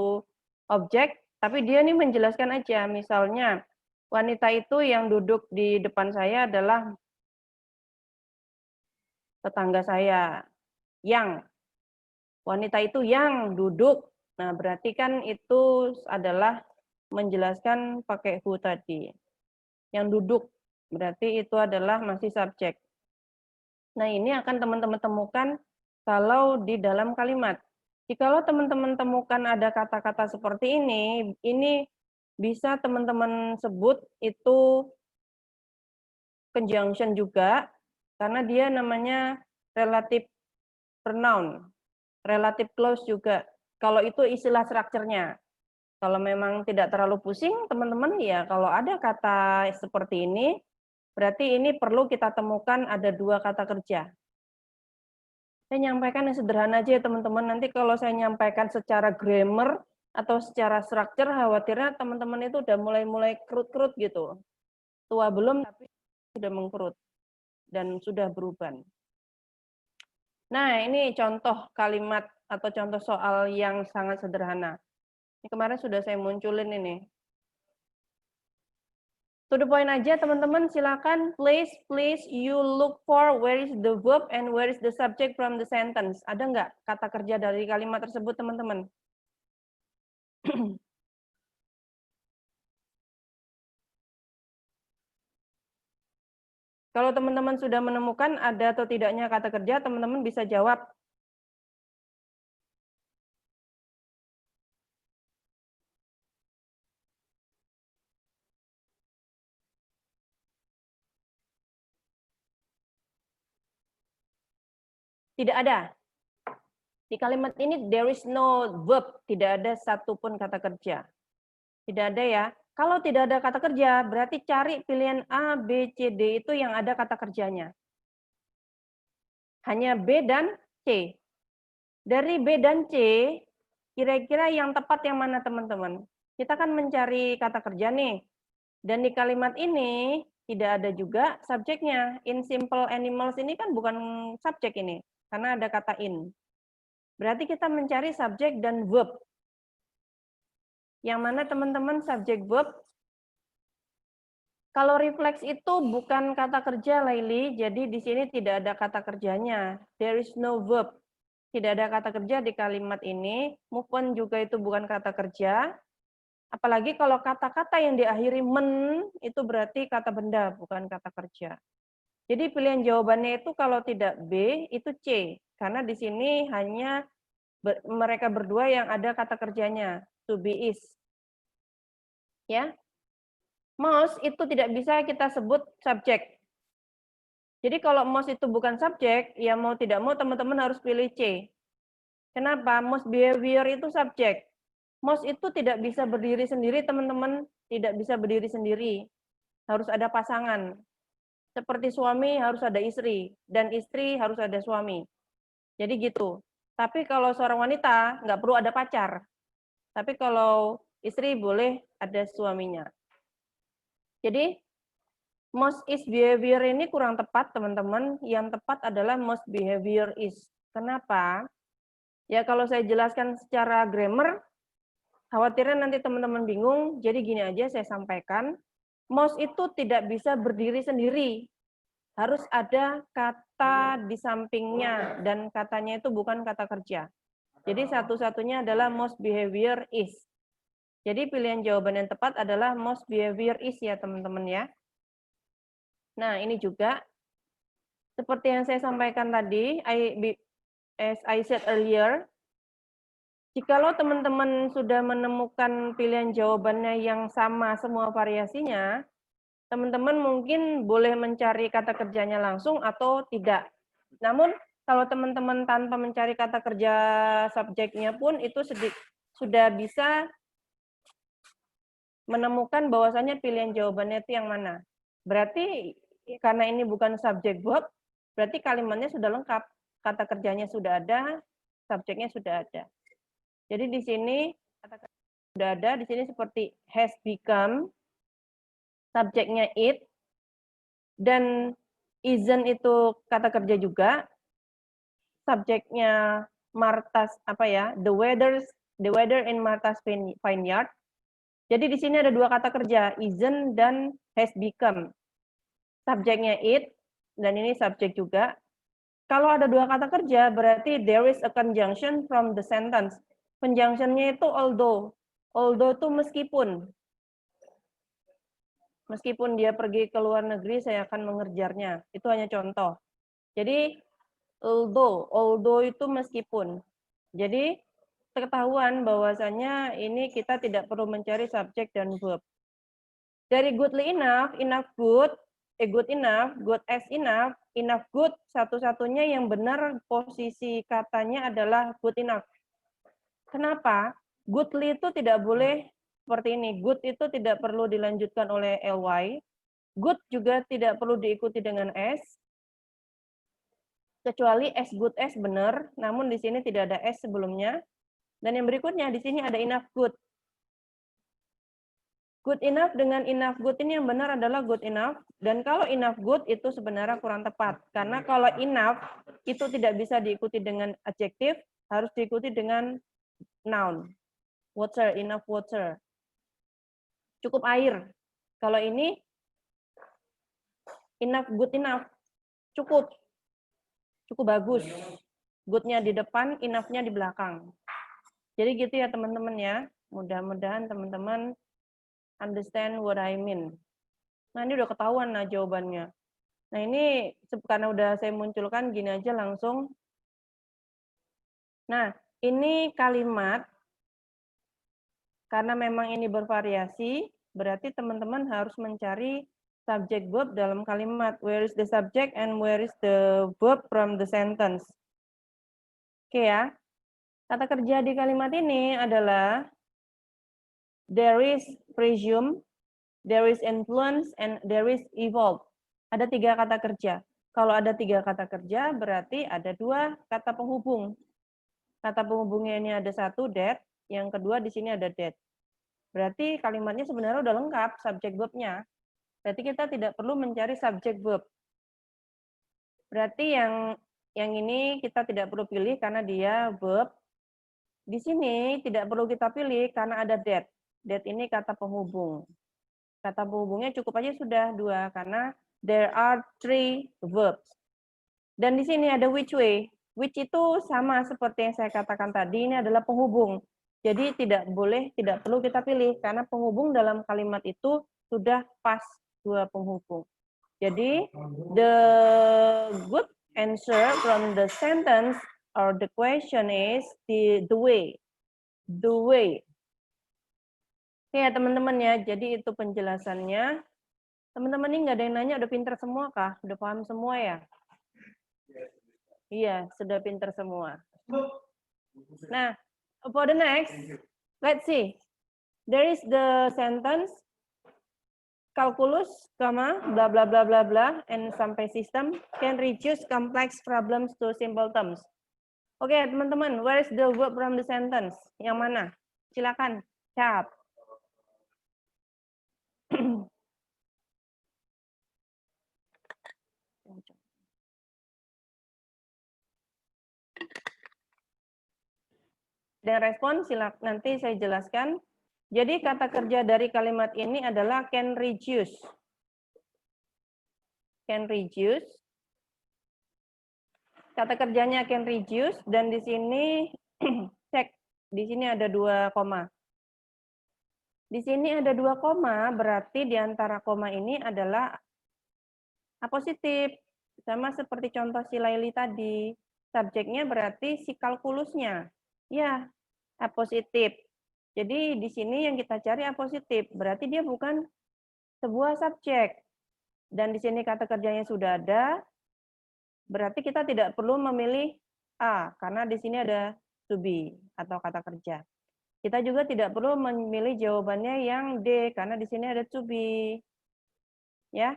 objek, tapi dia ini menjelaskan aja. Misalnya, wanita itu yang duduk di depan saya adalah tetangga saya. Yang wanita itu yang duduk. Nah, berarti kan itu adalah menjelaskan pakai who tadi. Yang duduk, berarti itu adalah masih subjek. Nah, ini akan teman-teman temukan kalau di dalam kalimat. Jikalau teman-teman temukan ada kata-kata seperti ini bisa teman-teman sebut itu conjunction juga, karena dia namanya relative pronoun, relative clause juga. Kalau itu istilah strukturnya. Kalau memang tidak terlalu pusing, teman-teman, ya kalau ada kata seperti ini, berarti ini perlu kita temukan ada dua kata kerja. Saya nyampaikan yang sederhana aja ya teman-teman, nanti kalau saya nyampaikan secara grammar atau secara struktur, khawatirnya teman-teman itu udah mulai kerut-kerut gitu. Tua belum, tapi sudah mengkerut dan sudah berubah. Nah, ini contoh kalimat atau contoh soal yang sangat sederhana. Ini kemarin sudah saya munculin ini. To the point aja teman-teman, silakan please you look for where is the verb and where is the subject from the sentence. Ada nggak kata kerja dari kalimat tersebut teman-teman? Kalau teman-teman sudah menemukan ada atau tidaknya kata kerja, teman-teman bisa jawab. Tidak ada. Di kalimat ini there is no verb, tidak ada satupun kata kerja. Tidak ada ya. Kalau tidak ada kata kerja, berarti cari pilihan A, B, C, D itu yang ada kata kerjanya. Hanya B dan C. Dari B dan C, kira-kira yang tepat yang mana teman-teman? Kita kan mencari kata kerja nih. Dan di kalimat ini tidak ada juga subjeknya. In simple animals ini kan bukan subjek ini, karena ada kata in. Berarti kita mencari subjek dan verb. Yang mana teman-teman subjek verb? Kalau refleks itu bukan kata kerja, Laili, jadi di sini tidak ada kata kerjanya. There is no verb. Tidak ada kata kerja di kalimat ini. Move on juga itu bukan kata kerja. Apalagi kalau kata-kata yang diakhiri men, itu berarti kata benda, bukan kata kerja. Jadi pilihan jawabannya itu kalau tidak B, itu C. Karena di sini hanya mereka berdua yang ada kata kerjanya, to be is. Ya, mouse itu tidak bisa kita sebut subjek. Jadi kalau mouse itu bukan subjek, ya mau tidak mau teman-teman harus pilih C. Kenapa? Mouse behavior itu subjek. Mouse itu tidak bisa berdiri sendiri, teman-teman. Tidak bisa berdiri sendiri. Harus ada pasangan. Seperti suami harus ada istri, dan istri harus ada suami. Jadi gitu. Tapi kalau seorang wanita, nggak perlu ada pacar. Tapi kalau istri boleh ada suaminya. Jadi, most is behavior ini kurang tepat, teman-teman. Yang tepat adalah most behavior is. Kenapa? Ya, kalau saya jelaskan secara grammar, khawatirnya nanti teman-teman bingung. Jadi gini aja saya sampaikan. Most itu tidak bisa berdiri sendiri. Harus ada kata di sampingnya. Dan katanya itu bukan kata kerja. Jadi satu-satunya adalah most behavior is. Jadi pilihan jawaban yang tepat adalah most behavior is ya teman-teman ya. Nah ini juga seperti yang saya sampaikan tadi, as I said earlier, jikalau teman-teman sudah menemukan pilihan jawabannya yang sama semua variasinya, teman-teman mungkin boleh mencari kata kerjanya langsung atau tidak. Namun kalau teman-teman tanpa mencari kata kerja subjeknya pun itu sudah bisa menemukan bahwasannya pilihan jawabannya itu yang mana. Berarti karena ini bukan subjek verb, berarti kalimatnya sudah lengkap. Kata kerjanya sudah ada, subjeknya sudah ada. Jadi di sini kata kerja sudah ada, di sini seperti has become, subjeknya it, dan isn't itu kata kerja juga, subjeknya Martha's the weather in Martha's vineyard. Jadi di sini ada dua kata kerja, isn't dan has become. Subjeknya it, dan ini subjek juga. Kalau ada dua kata kerja, berarti there is a conjunction from the sentence. Conjunction-nya itu although. Although itu meskipun. Meskipun dia pergi ke luar negeri, saya akan mengejarnya. Itu hanya contoh. Jadi, although itu meskipun. Jadi, ketahuan bahwasanya ini kita tidak perlu mencari subjek dan verb. Dari goodly enough, enough good, good enough, good as enough good, satu-satunya yang benar posisi katanya adalah good enough. Kenapa? Goodly itu tidak boleh seperti ini. Good itu tidak perlu dilanjutkan oleh ly. Good juga tidak perlu diikuti dengan s. Kecuali as good as benar, namun di sini tidak ada s sebelumnya. Dan yang berikutnya di sini ada enough good. Good enough dengan enough good ini yang benar adalah good enough. Dan kalau enough good itu sebenarnya kurang tepat. Karena kalau enough itu tidak bisa diikuti dengan adjektif, harus diikuti dengan noun. Water, enough water. Cukup air. Kalau ini Enough, good enough. Cukup. Cukup bagus. Good-nya di depan, enough-nya di belakang. Jadi gitu ya teman-teman ya. Mudah-mudahan teman-teman understand what I mean. Nah ini udah ketahuan nah jawabannya. Nah ini karena udah saya munculkan gini aja langsung. Nah ini kalimat, karena memang ini bervariasi, berarti teman-teman harus mencari subject verb dalam kalimat. Where is the subject and where is the verb from the sentence. Oke ya. Kata kerja di kalimat ini adalah there is presume, there is influence, and there is evolve. Ada 3 kata kerja. Kalau ada 3 kata kerja, berarti ada 2 kata penghubung. Kata penghubungnya ini ada 1, that. Yang kedua di sini ada that. Berarti kalimatnya sebenarnya udah lengkap, subject verb-nya. Berarti kita tidak perlu mencari subject verb. Berarti yang ini kita tidak perlu pilih karena dia verb. Di sini tidak perlu kita pilih karena ada that. That ini kata penghubung. Kata penghubungnya cukup aja sudah 2 karena there are 3 verbs. Dan di sini ada which way. Which itu sama seperti yang saya katakan tadi, ini adalah penghubung. Jadi tidak perlu kita pilih karena penghubung dalam kalimat itu sudah pas 2 penghubung. Jadi the good answer from the sentence or the question is the way. The way. Oke ya teman-teman ya, jadi itu penjelasannya. Teman-teman ini nggak ada yang nanya, udah pinter semua kah? Udah paham semua ya? Iya, sudah pinter semua. Nah, for the next, let's see. There is the sentence, calculus, comma, bla bla bla bla bla, and sampai system can reduce complex problems to simple terms. Oke, teman-teman, where is the verb from the sentence? Yang mana? Silakan, cap. Dan respon, silakan nanti saya jelaskan. Jadi kata kerja dari kalimat ini adalah can reduce. Can reduce. Kata kerjanya can reduce dan di sini cek, di sini ada 2 koma. Di sini ada 2 koma, berarti di antara koma ini adalah apositif. Sama seperti contoh si Laili tadi. Subjeknya berarti si kalkulusnya. Ya, apositif. Jadi di sini yang kita cari apositif, berarti dia bukan sebuah subjek. Dan di sini kata kerjanya sudah ada, berarti kita tidak perlu memilih A, karena di sini ada to be atau kata kerja. Kita juga tidak perlu memilih jawabannya yang D, karena di sini ada to be. Ya.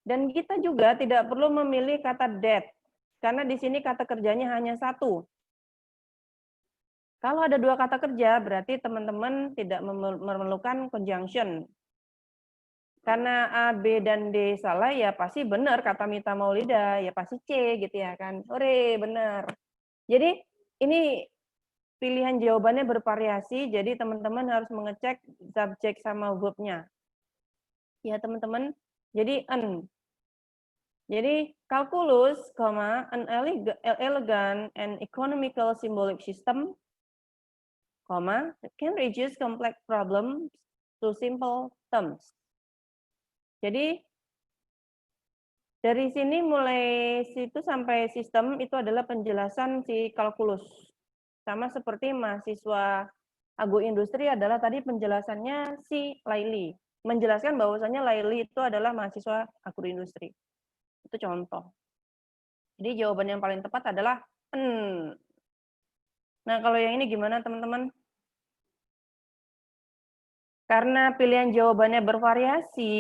Dan kita juga tidak perlu memilih kata that, karena di sini kata kerjanya hanya 1. Kalau ada 2 kata kerja, berarti teman-teman tidak memerlukan conjunction. Karena A, B, dan D salah, ya pasti benar kata Mita Maulida, ya pasti C gitu ya kan. Hore, benar. Jadi ini pilihan jawabannya bervariasi, jadi teman-teman harus mengecek subjek sama verb-nya. Ya teman-teman, jadi Jadi calculus, an elegant and economical symbolic system, can reduce complex problems to simple terms. Jadi dari sini mulai situ sampai sistem itu adalah penjelasan si kalkulus. Sama seperti mahasiswa agroindustri adalah tadi penjelasannya si Laili. Menjelaskan bahwasannya Laili itu adalah mahasiswa agroindustri. Itu contoh. Jadi jawaban yang paling tepat adalah Nah, kalau yang ini gimana teman-teman? Karena pilihan jawabannya bervariasi,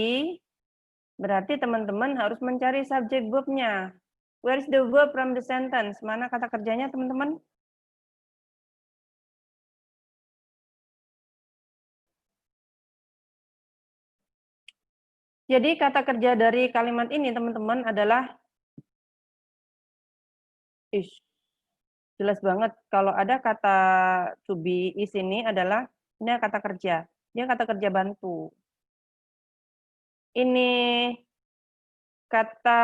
berarti teman-teman harus mencari subjek verb-nya. Where is the verb from the sentence? Mana kata kerjanya, teman-teman? Jadi kata kerja dari kalimat ini, teman-teman, adalah jelas banget. Kalau ada kata to be is ini adalah, ini kata kerja. Dia kata kerja bantu. Ini kata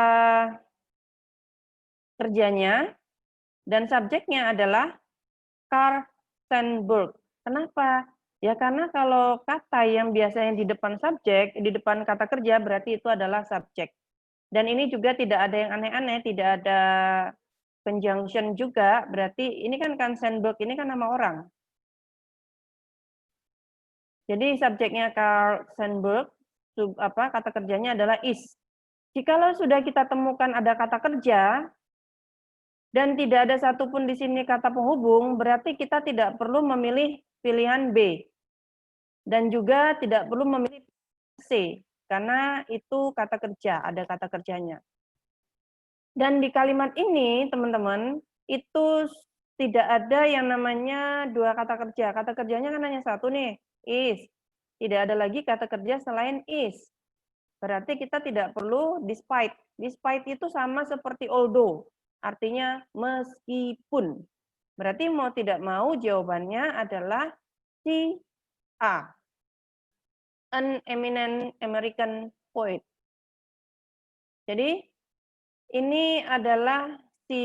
kerjanya dan subjeknya adalah Karstenburg. Kenapa? Ya karena kalau kata yang biasanya di depan subjek, di depan kata kerja berarti itu adalah subjek. Dan ini juga tidak ada yang aneh-aneh, tidak ada conjunction juga, berarti ini kan Karstenburg ini kan nama orang. Jadi subjeknya Karstenburg, kata kerjanya adalah is. Jikalau sudah kita temukan ada kata kerja, dan tidak ada satupun di sini kata penghubung, berarti kita tidak perlu memilih pilihan B. Dan juga tidak perlu memilih C, karena itu kata kerja, ada kata kerjanya. Dan di kalimat ini, teman-teman, itu tidak ada yang namanya dua kata kerja. Kata kerjanya kan hanya satu nih, is. Tidak ada lagi kata kerja selain is. Berarti kita tidak perlu despite. Despite itu sama seperti although. Artinya meskipun. Berarti mau tidak mau jawabannya adalah si A. An eminent American poet. Jadi ini adalah si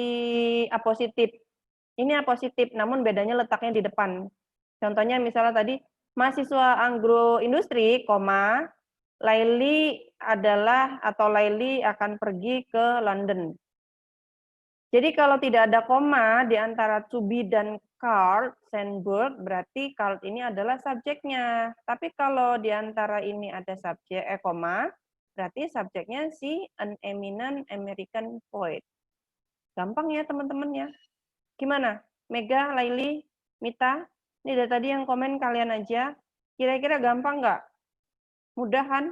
apositif. Ini apositif, namun bedanya letaknya di depan. Contohnya misalnya tadi, mahasiswa agroindustri, Laili adalah atau Laili akan pergi ke London. Jadi kalau tidak ada koma di antara to be dan Karstenburg, berarti Karl ini adalah subjeknya. Tapi kalau di antara ini ada subjek, koma, berarti subjeknya si an eminent American poet. Gampang ya teman-teman ya. Gimana? Mega, Laili, Mita? Ini dari tadi yang komen kalian aja. Kira-kira gampang nggak? Mudah kan?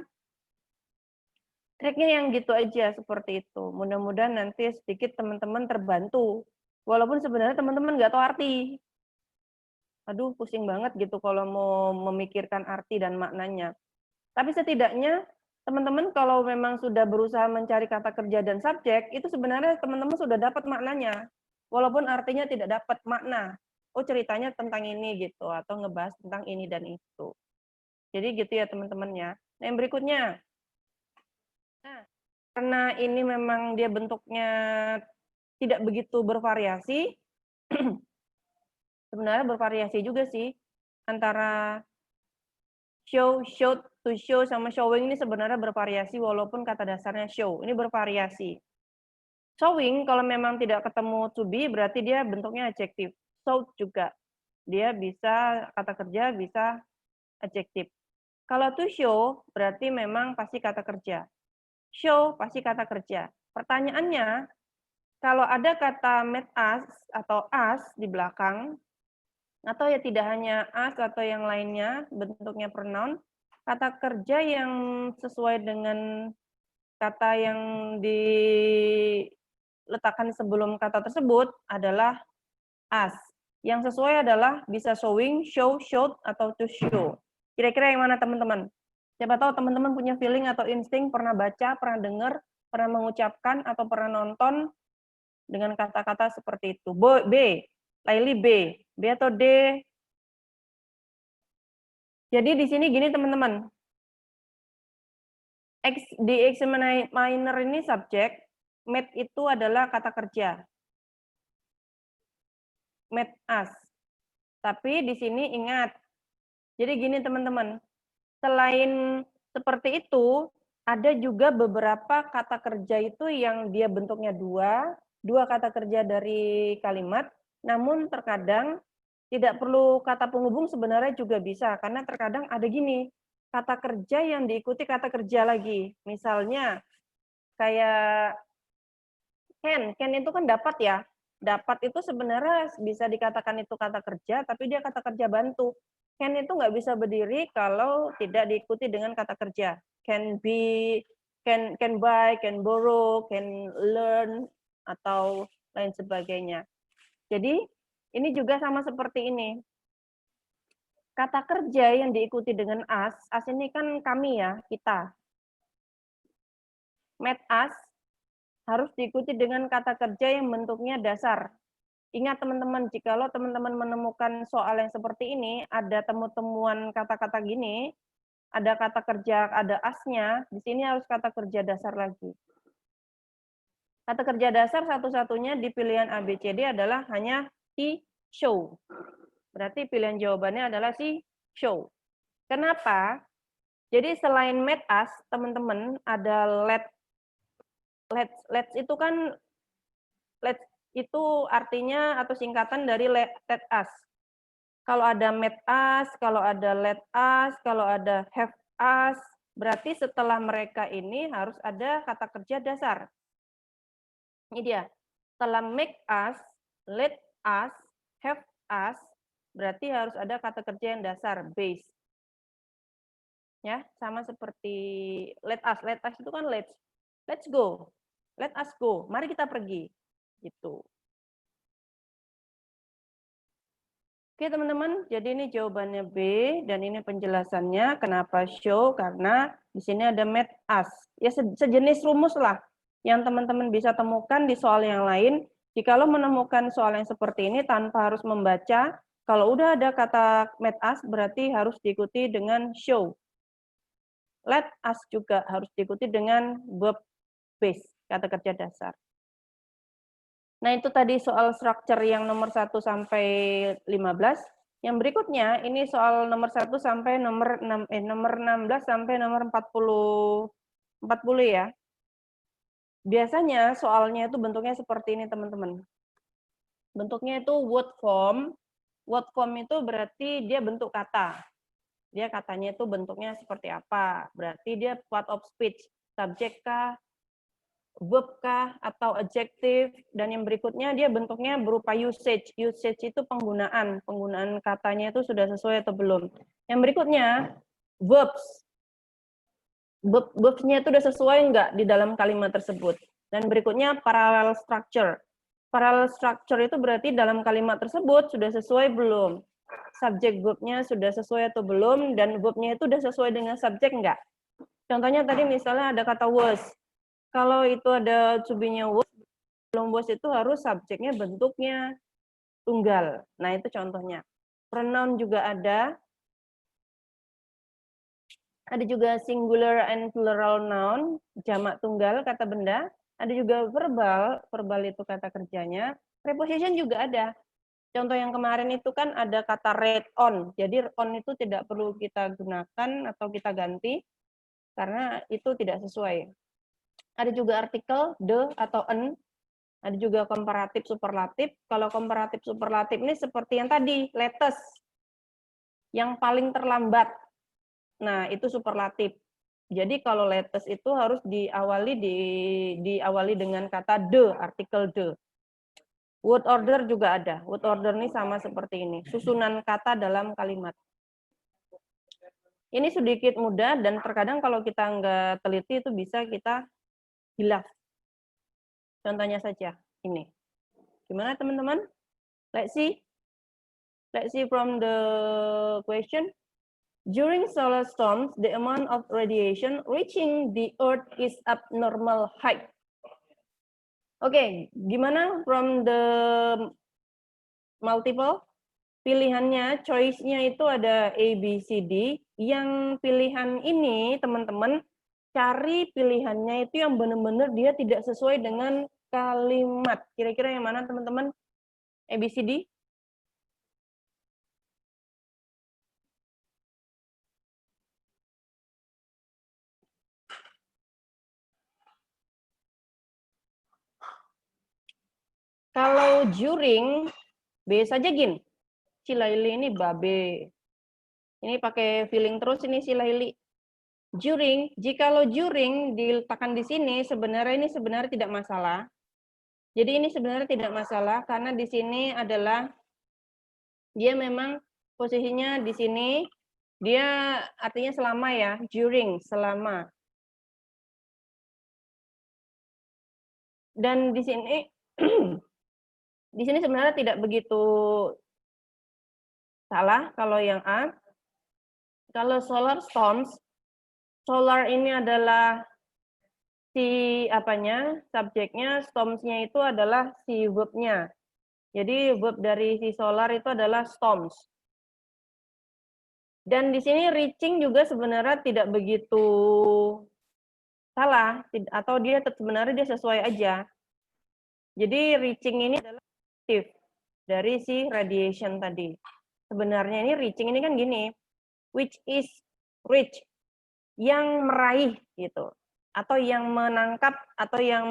Triknya yang gitu aja, seperti itu. Mudah-mudahan nanti sedikit teman-teman terbantu. Walaupun sebenarnya teman-teman nggak tahu arti. Aduh, pusing banget gitu kalau mau memikirkan arti dan maknanya. Tapi setidaknya teman-teman kalau memang sudah berusaha mencari kata kerja dan subjek, itu sebenarnya teman-teman sudah dapat maknanya. Walaupun artinya tidak dapat makna. Oh, ceritanya tentang ini gitu, atau ngebahas tentang ini dan itu. Jadi gitu ya teman-teman ya. Nah, yang berikutnya. Nah, karena ini memang dia bentuknya tidak begitu bervariasi, sebenarnya bervariasi juga sih antara show, showed, to show, sama showing ini sebenarnya bervariasi walaupun kata dasarnya show. Ini bervariasi. Showing kalau memang tidak ketemu to be berarti dia bentuknya adjektif. Showed juga. Dia bisa kata kerja, bisa adjektif. Kalau to show berarti memang pasti kata kerja. Show pasti kata kerja. Pertanyaannya, kalau ada kata met us atau us di belakang, atau ya tidak hanya us atau yang lainnya, bentuknya pronoun, kata kerja yang sesuai dengan kata yang diletakkan sebelum kata tersebut adalah us. Yang sesuai adalah bisa showing, show, showed, atau to show. Kira-kira yang mana teman-teman? Siapa tahu teman-teman punya feeling atau insting, pernah baca, pernah dengar, pernah mengucapkan, atau pernah nonton dengan kata-kata seperti itu. B, Laili B. B atau D? Jadi di sini gini teman-teman. Di examiner ini subjek, met itu adalah kata kerja. Met us. Tapi di sini ingat. Jadi gini teman-teman. Selain seperti itu, ada juga beberapa kata kerja itu yang dia bentuknya dua kata kerja dari kalimat, namun terkadang tidak perlu kata penghubung sebenarnya juga bisa, karena terkadang ada gini, kata kerja yang diikuti kata kerja lagi. Misalnya, kayak can itu kan dapat ya. Dapat itu sebenarnya bisa dikatakan itu kata kerja, tapi dia kata kerja bantu. Can itu nggak bisa berdiri kalau tidak diikuti dengan kata kerja. Can be, can buy, can borrow, can learn, atau lain sebagainya. Jadi ini juga sama seperti ini. Kata kerja yang diikuti dengan as ini kan kami ya, kita. Met us harus diikuti dengan kata kerja yang bentuknya dasar. Ingat teman-teman, jikalau teman-teman menemukan soal yang seperti ini, ada temu-temuan kata-kata gini, ada kata kerja, ada asnya, di sini harus kata kerja dasar lagi. Kata kerja dasar satu-satunya di pilihan A, B, C, D adalah hanya si show. Berarti pilihan jawabannya adalah si show. Kenapa? Jadi selain made us, teman-teman, ada let's itu kan, let's itu artinya atau singkatan dari let us. Kalau ada made us, kalau ada let us, kalau ada have us, berarti setelah mereka ini harus ada kata kerja dasar. Ini dia. Setelah make us, let us, have us, berarti harus ada kata kerja yang dasar, base. Ya, sama seperti let us. Let us itu kan let's go. Let us go. Mari kita pergi. Gitu. Oke, teman-teman. Jadi ini jawabannya B dan ini penjelasannya kenapa show, karena di sini ada made us. Ya sejenis rumus lah yang teman-teman bisa temukan di soal yang lain. Jikalau menemukan soal yang seperti ini tanpa harus membaca, kalau udah ada kata made us berarti harus diikuti dengan show. Let us juga harus diikuti dengan verb base, kata kerja dasar. Nah, itu tadi soal structure yang nomor 1 sampai 15. Yang berikutnya ini soal nomor 1 sampai nomor 16 sampai nomor 40 ya. Biasanya soalnya itu bentuknya seperti ini, teman-teman. Bentuknya itu word form. Word form itu berarti dia bentuk kata. Dia katanya itu bentuknya seperti apa? Berarti dia part of speech, subjek kah, verb kah, atau adjective. Dan yang berikutnya dia bentuknya berupa usage. Usage itu penggunaan. Penggunaan katanya itu sudah sesuai atau belum. Yang berikutnya verbs. Verbs-nya itu sudah sesuai enggak di dalam kalimat tersebut. Dan berikutnya parallel structure. Parallel structure itu berarti dalam kalimat tersebut sudah sesuai belum. Subjek verb-nya sudah sesuai atau belum, dan verb-nya itu sudah sesuai dengan subjek enggak. Contohnya tadi misalnya ada kata was. Kalau itu ada to be-nya was, belum was itu harus subjeknya bentuknya tunggal. Nah, itu contohnya. Pronoun juga ada. Ada juga singular and plural noun, jamak tunggal kata benda. Ada juga verbal, verbal itu kata kerjanya. Preposition juga ada. Contoh yang kemarin itu kan ada kata read on. Jadi on itu tidak perlu kita gunakan atau kita ganti karena itu tidak sesuai. Ada juga artikel the atau an. Ada juga komparatif superlatif. Kalau komparatif superlatif ini seperti yang tadi, latest. Yang paling terlambat. Nah, itu superlatif. Jadi kalau latest itu harus diawali dengan kata the, artikel the. Word order juga ada. Word order ini sama seperti ini. Susunan kata dalam kalimat. Ini sedikit mudah dan terkadang kalau kita nggak teliti itu bisa kita hilaf. Contohnya saja ini. Gimana teman-teman? Let's see. Let's see from the question. During solar storms, the amount of radiation reaching the Earth is abnormal high. Oke, gimana from the multiple? Pilihannya, choice-nya itu ada A, B, C, D. Yang pilihan ini, teman-teman, cari pilihannya itu yang benar-benar dia tidak sesuai dengan kalimat. Kira-kira yang mana, teman-teman? A, B, C, D? Kalau during, B saja, Gin. Si Laili ini babe. Ini pakai feeling terus ini si Laili. During, jikalau during diletakkan di sini, ini sebenarnya tidak masalah. Jadi ini sebenarnya tidak masalah karena di sini adalah dia memang posisinya di sini, dia artinya selama ya, during, selama. Dan di sini di sini sebenarnya tidak begitu salah kalau yang A. Kalau solar storms, solar ini adalah si apanya, subjeknya, storms-nya itu adalah si verb-nya. Jadi verb dari si solar itu adalah storms. Dan di sini reaching juga sebenarnya tidak begitu salah, atau dia sebenarnya dia sesuai aja. Jadi reaching ini adalah aktif dari si radiation tadi. Sebenarnya ini reaching ini kan gini, which is reach, yang meraih gitu, atau yang menangkap, atau yang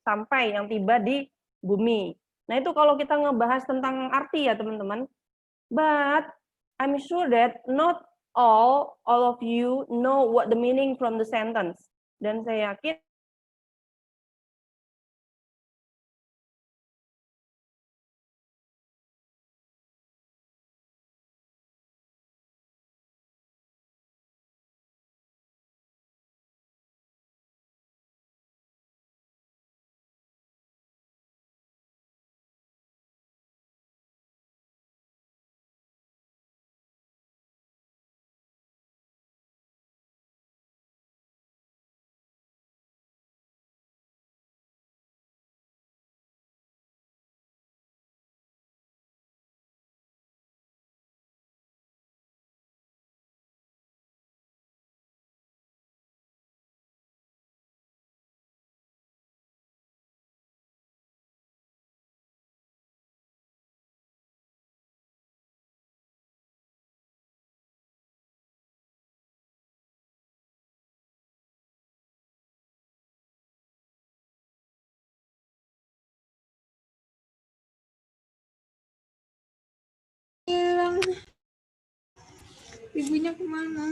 sampai, yang tiba di bumi. Nah itu kalau kita ngebahas tentang arti ya teman-teman, but I'm sure that not all of you know what the meaning from the sentence. Dan saya yakin Ibunya kemana?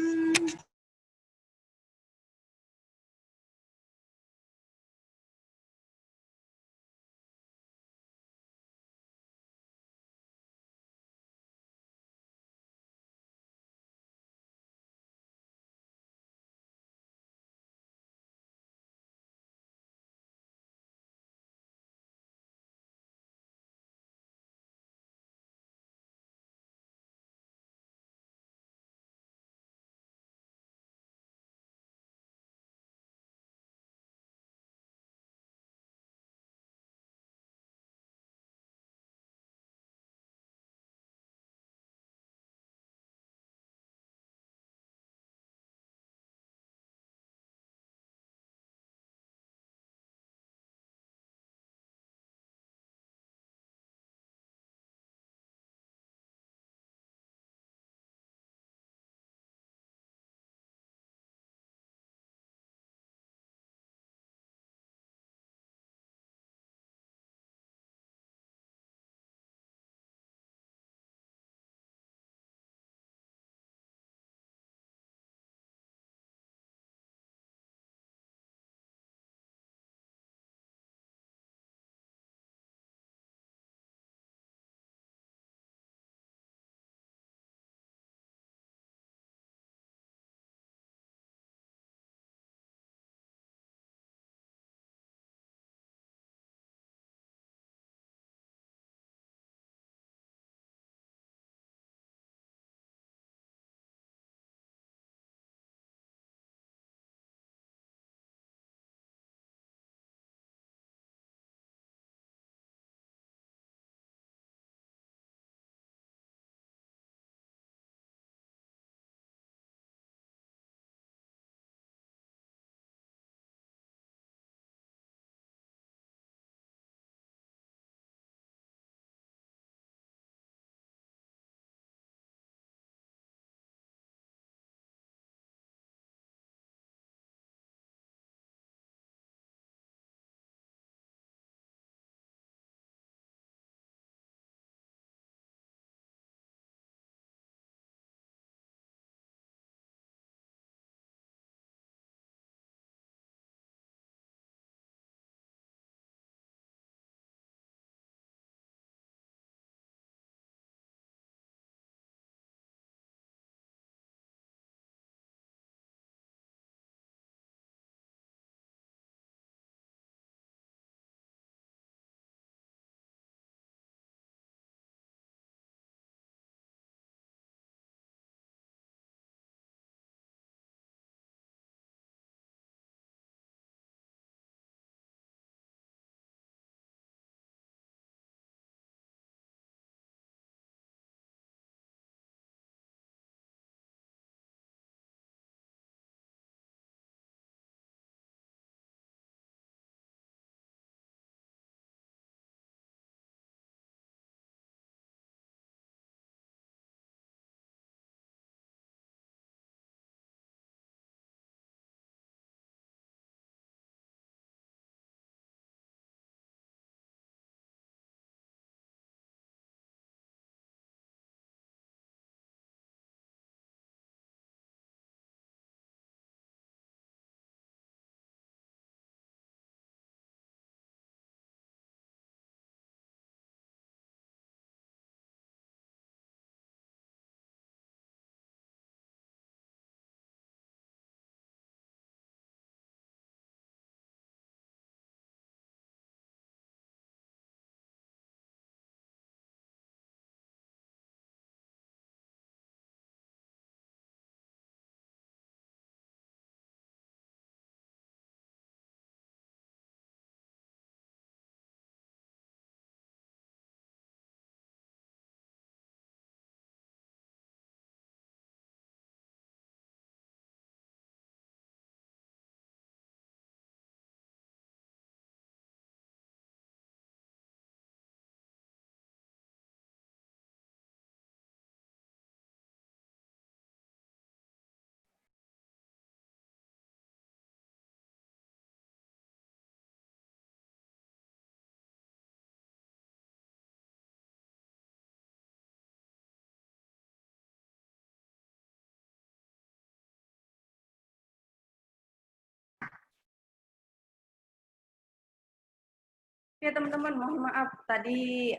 Oke teman-teman, mohon maaf tadi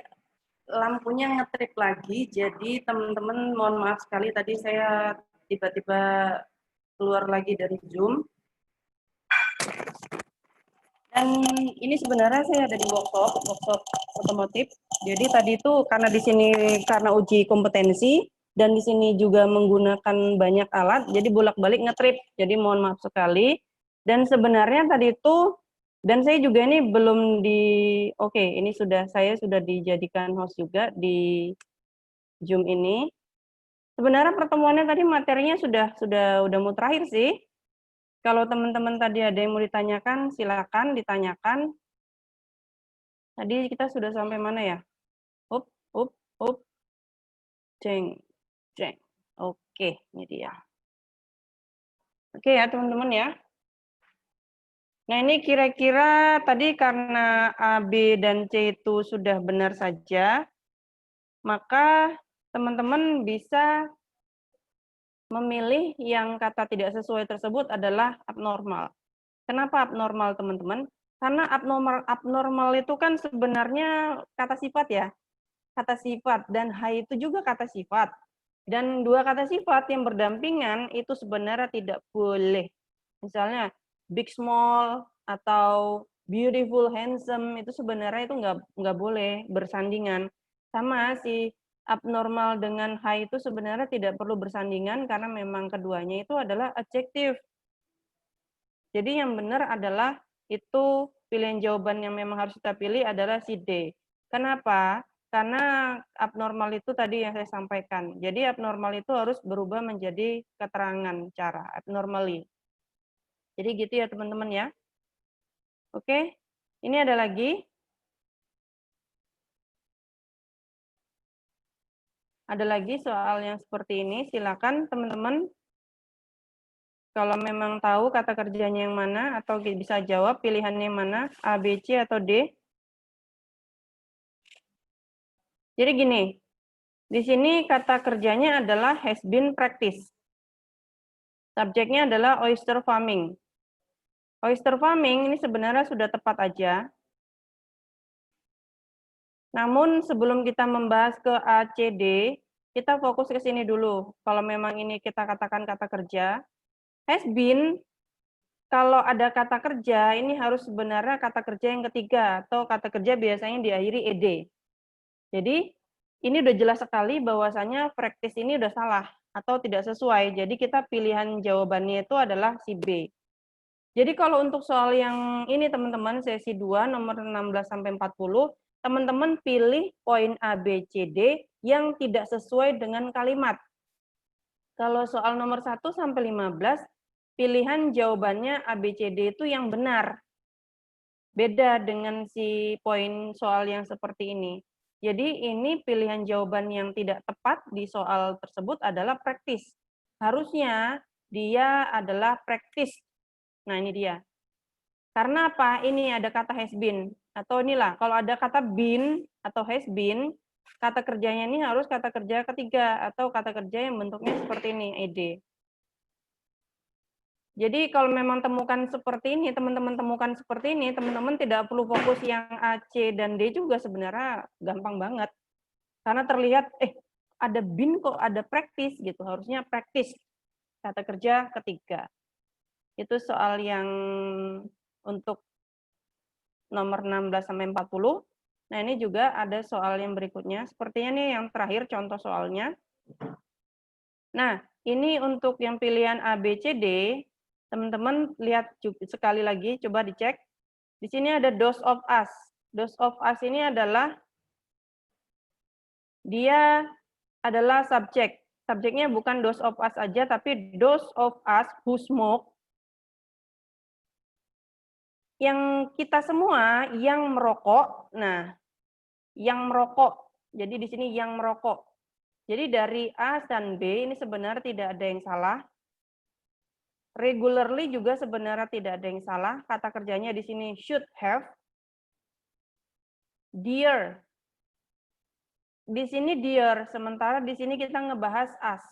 lampunya ngetrip lagi, jadi teman-teman mohon maaf sekali tadi saya tiba-tiba keluar lagi dari Zoom. Dan ini sebenarnya saya ada di workshop otomotif. Jadi tadi itu karena di sini karena uji kompetensi dan di sini juga menggunakan banyak alat, jadi bolak-balik ngetrip. Jadi mohon maaf sekali. Dan sebenarnya tadi itu dan saya juga ini belum di ini saya sudah dijadikan host juga di Zoom ini. Sebenarnya pertemuannya tadi materinya sudah mau terakhir sih. Kalau teman-teman tadi ada yang mau ditanyakan, silakan ditanyakan. Tadi kita sudah sampai mana ya? Up, up, up, ceng, ceng. Oke, ini dia. Oke ya teman-teman ya. Nah ini kira-kira tadi karena A, B, dan C itu sudah benar saja, maka teman-teman bisa memilih yang kata tidak sesuai tersebut adalah abnormal. Kenapa abnormal teman-teman? Karena abnormal itu kan sebenarnya kata sifat ya. Kata sifat dan high itu juga kata sifat. Dan dua kata sifat yang berdampingan itu sebenarnya tidak boleh. Misalnya big small atau beautiful handsome itu sebenarnya itu nggak boleh bersandingan. Sama si abnormal dengan high itu sebenarnya tidak perlu bersandingan karena memang keduanya itu adalah adjektif. Jadi yang benar adalah itu pilihan jawaban yang memang harus kita pilih adalah si D. Kenapa? Karena abnormal itu tadi yang saya sampaikan. Jadi abnormal itu harus berubah menjadi keterangan cara, abnormally. Jadi gitu ya teman-teman ya. Oke, ini ada lagi. Ada lagi soal yang seperti ini, silakan teman-teman. Kalau memang tahu kata kerjanya yang mana, atau bisa jawab pilihannya yang mana, A, B, C, atau D. Jadi gini, di sini kata kerjanya adalah has been practiced. Subjeknya adalah oyster farming. Oyster farming ini sebenarnya sudah tepat aja. Namun sebelum kita membahas ke A, C, D, kita fokus ke sini dulu. Kalau memang ini kita katakan kata kerja, has been, kalau ada kata kerja, ini harus sebenarnya kata kerja yang ketiga, atau kata kerja biasanya diakhiri ed. Jadi, ini udah jelas sekali bahwasanya practice ini udah salah, atau tidak sesuai. Jadi, kita pilihan jawabannya itu adalah si B. Jadi, kalau untuk soal yang ini, teman-teman, sesi 2, nomor 16-40, teman-teman pilih poin A, B, C, D yang tidak sesuai dengan kalimat. Kalau soal nomor 1-15, pilihan jawabannya A, B, C, D itu yang benar. Beda dengan si poin soal yang seperti ini. Jadi ini pilihan jawaban yang tidak tepat di soal tersebut adalah praktis. Harusnya dia adalah praktis. Nah ini dia. Karena apa? Ini ada kata has been. Atau inilah, kalau ada kata been atau has been, kata kerjanya ini harus kata kerja ketiga atau kata kerja yang bentuknya seperti ini, ed. Jadi kalau memang temukan seperti ini, teman-teman temukan seperti ini, teman-teman tidak perlu fokus yang A, C, dan D juga sebenarnya gampang banget. Karena terlihat, ada been kok ada praktis gitu, harusnya praktis. Kata kerja ketiga. Itu soal yang untuk nomor 16-40. Nah ini juga ada soal yang berikutnya. Sepertinya nih yang terakhir contoh soalnya. Nah ini untuk yang pilihan A, B, C, D. Teman-teman lihat sekali lagi, coba dicek. Di sini ada those of us. Those of us ini adalah, dia adalah subjek. Subjeknya bukan those of us aja, tapi those of us who smoke. Yang kita semua yang merokok. Nah, yang merokok. Jadi di sini yang merokok. Jadi dari A dan B ini sebenarnya tidak ada yang salah. Regularly juga sebenarnya tidak ada yang salah. Kata kerjanya di sini should have. Dear. Di sini dear, sementara di sini kita ngebahas as.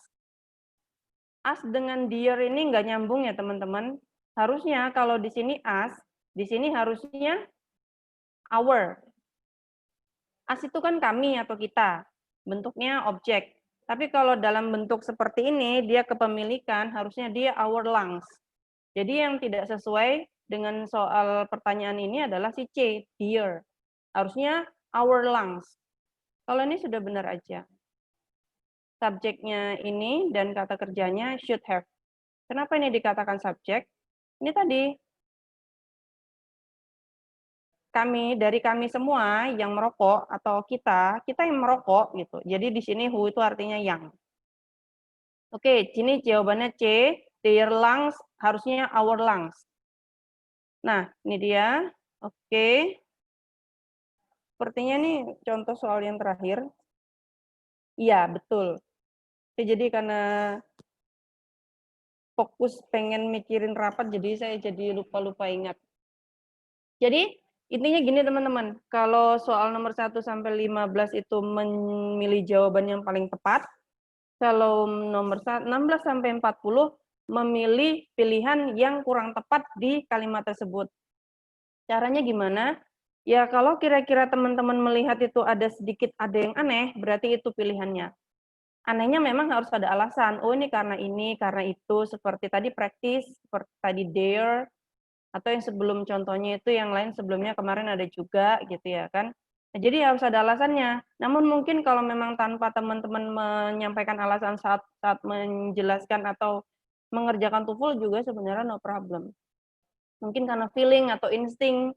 As dengan dear ini nggak nyambung ya teman-teman. Harusnya kalau di sini as, di sini harusnya our. Us itu kan kami atau kita, bentuknya objek. Tapi kalau dalam bentuk seperti ini, dia kepemilikan, harusnya dia our lungs. Jadi yang tidak sesuai dengan soal pertanyaan ini adalah si C, dear. Harusnya our lungs. Kalau ini sudah benar aja. Subjeknya ini dan kata kerjanya should have. Kenapa ini dikatakan subjek? Ini tadi, dari kami semua yang merokok atau kita yang merokok gitu. Jadi di sini who itu artinya yang. Oke, sini jawabannya C, their lungs harusnya our lungs. Nah, ini dia. Oke. Sepertinya nih contoh soal yang terakhir. Iya, betul. Jadi karena fokus pengen mikirin rapat, jadi saya jadi lupa-lupa ingat. Jadi intinya gini teman-teman, kalau soal nomor 1 sampai 15 itu memilih jawaban yang paling tepat, kalau nomor 16 sampai 40 memilih pilihan yang kurang tepat di kalimat tersebut. Caranya gimana? Ya kalau kira-kira teman-teman melihat itu ada yang aneh, berarti itu pilihannya. Anehnya memang harus ada alasan. Oh ini, karena itu, seperti tadi practice, seperti tadi dare, atau yang sebelum contohnya itu yang lain sebelumnya kemarin ada juga gitu ya kan. Nah, jadi harus ada alasannya. Namun mungkin kalau memang tanpa teman-teman menyampaikan alasan saat menjelaskan atau mengerjakan TOEFL juga sebenarnya no problem. Mungkin karena feeling atau insting.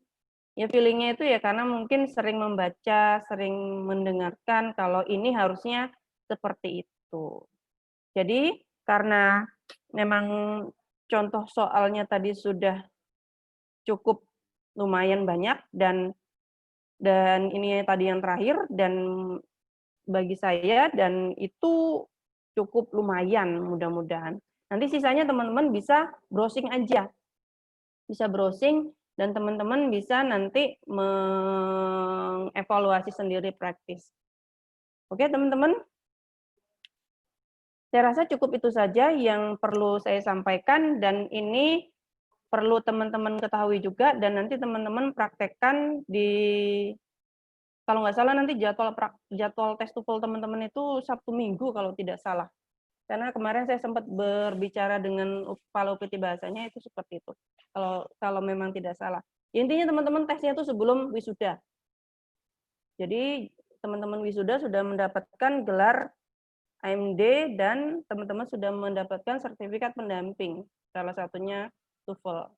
Ya feelingnya itu ya karena mungkin sering membaca, sering mendengarkan kalau ini harusnya seperti itu. Jadi karena memang contoh soalnya tadi sudah cukup lumayan banyak dan ini tadi yang terakhir dan bagi saya dan itu cukup lumayan mudah-mudahan. Nanti sisanya teman-teman bisa browsing aja. Bisa browsing dan teman-teman bisa nanti mengevaluasi sendiri praktis. Oke, teman-teman? Saya rasa cukup itu saja yang perlu saya sampaikan dan ini perlu teman-teman ketahui juga dan nanti teman-teman praktekkan di, kalau nggak salah nanti jadwal tes TOEFL teman-teman itu Sabtu Minggu kalau tidak salah. Karena kemarin saya sempat berbicara dengan Kepala UPT bahasanya itu seperti itu. Kalau memang tidak salah. Intinya teman-teman tesnya itu sebelum wisuda. Jadi teman-teman wisuda sudah mendapatkan gelar AMD dan teman-teman sudah mendapatkan sertifikat pendamping. Salah satunya TOEFL.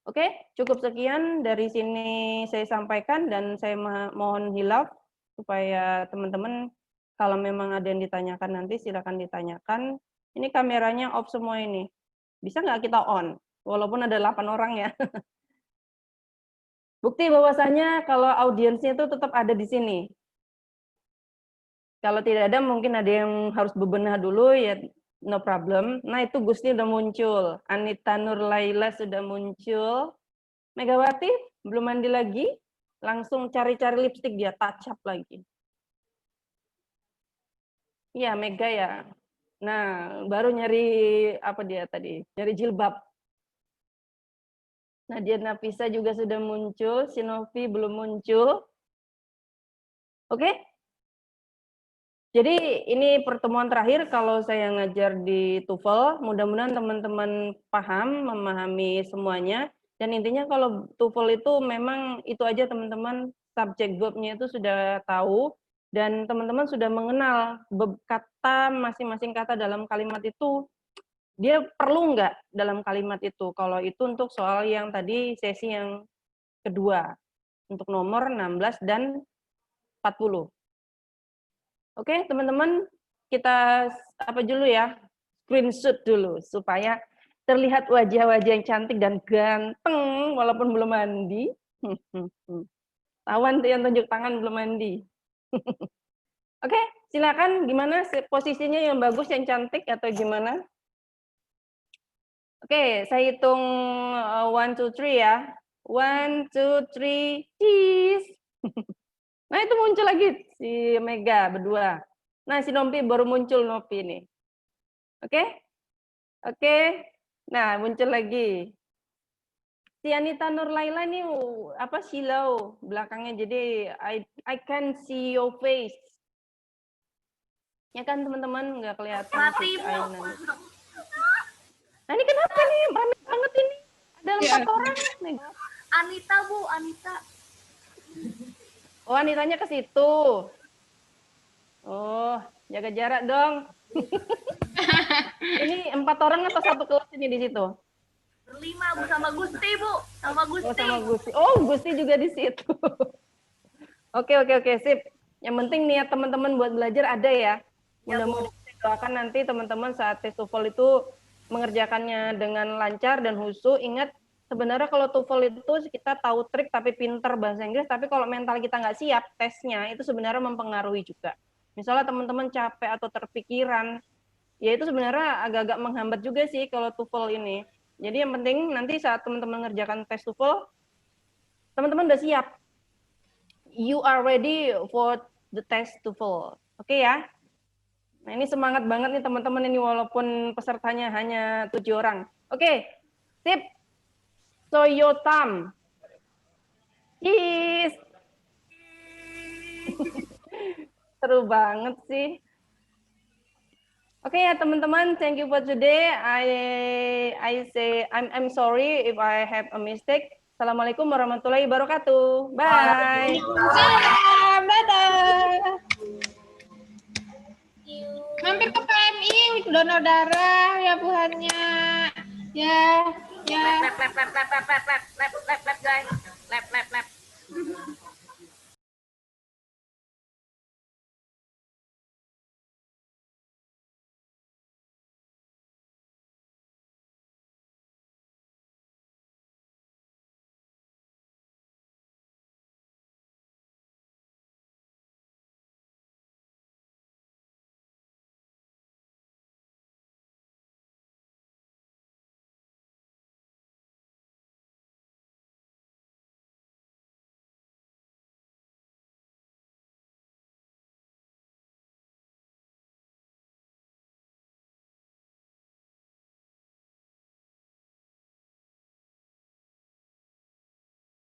Oke, cukup sekian dari sini saya sampaikan dan saya mohon hilaf supaya teman-teman kalau memang ada yang ditanyakan nanti silakan ditanyakan. Ini kameranya off semua ini. Bisa nggak kita on? Walaupun ada 8 orang ya. Bukti bahwasanya kalau audiensnya itu tetap ada di sini. Kalau tidak ada mungkin ada yang harus bebenah dulu ya, no problem. Nah itu Gusti udah muncul. Anita Nurlaila sudah muncul. Megawati belum mandi lagi. Langsung cari-cari lipstik dia, touch up lagi. Iya, Mega ya. Nah, baru nyari apa dia tadi? Nyari jilbab. Nadia Nafisa juga sudah muncul, Sinovi belum muncul. Oke? Jadi ini pertemuan terakhir kalau saya ngajar di TOEFL. Mudah-mudahan teman-teman paham, memahami semuanya. Dan intinya kalau TOEFL itu memang itu aja teman-teman, subjek verbnya itu sudah tahu. Dan teman-teman sudah mengenal kata masing-masing kata dalam kalimat itu. Dia perlu nggak dalam kalimat itu? Kalau itu untuk soal yang tadi sesi yang kedua. Untuk nomor 16 dan 40. Oke, teman-teman, kita apa dulu ya? Screenshot dulu supaya terlihat wajah-wajah yang cantik dan ganteng walaupun belum mandi. Tawan tuh yang tunjuk tangan belum mandi. Oke, silakan gimana posisinya yang bagus, yang cantik atau gimana? Oke, saya hitung 1, 2, 3 ya. 1, 2, 3, cheese. Nah itu muncul lagi si Mega berdua. Nah si Nopi baru muncul Nopi nih. Oke? Oke. Nah muncul lagi. Si Anita Nurlaila nih apa silau belakangnya, jadi I can see your face. Ya kan teman-teman, nggak kelihatan Mati, si Bu. Ainan. Nah ini kenapa nih rame banget ini? Ada 4 orang nih. Anita, Bu, Anita. Oh, Anitanya ke situ. Oh, jaga jarak dong. Ini 4 orang atau 1 kelas ini di situ? Berlima, Bu, sama Gusti, Bu. Sama Gusti. Oh, sama Gusti. Oh, Gusti juga di situ. Oke, sip. Yang penting niat teman-teman buat belajar ada ya. Mudah-mudahan doakan nanti teman-teman saat tes TOEFL itu mengerjakannya dengan lancar dan khusyuk. Ingat, sebenarnya kalau TOEFL itu kita tahu trik tapi pinter bahasa Inggris, tapi kalau mental kita nggak siap, tesnya itu sebenarnya mempengaruhi juga. Misalnya teman-teman capek atau terpikiran, ya itu sebenarnya agak-agak menghambat juga sih kalau TOEFL ini. Jadi yang penting nanti saat teman-teman mengerjakan tes TOEFL, teman-teman udah siap. You are ready for the test TOEFL. Oke ya? Nah ini semangat banget nih teman-teman ini walaupun pesertanya hanya 7 orang. Oke, sip. So your time. Cheese. Seru banget sih. Oke ya teman-teman, thank you for today. I say I'm sorry if I have a mistake. Assalamualaikum warahmatullahi wabarakatuh. Bye. Salam, dadah. Mampir ke PMI donor darah ya Buhannya. Ya, ya. Lap, guys. Lap.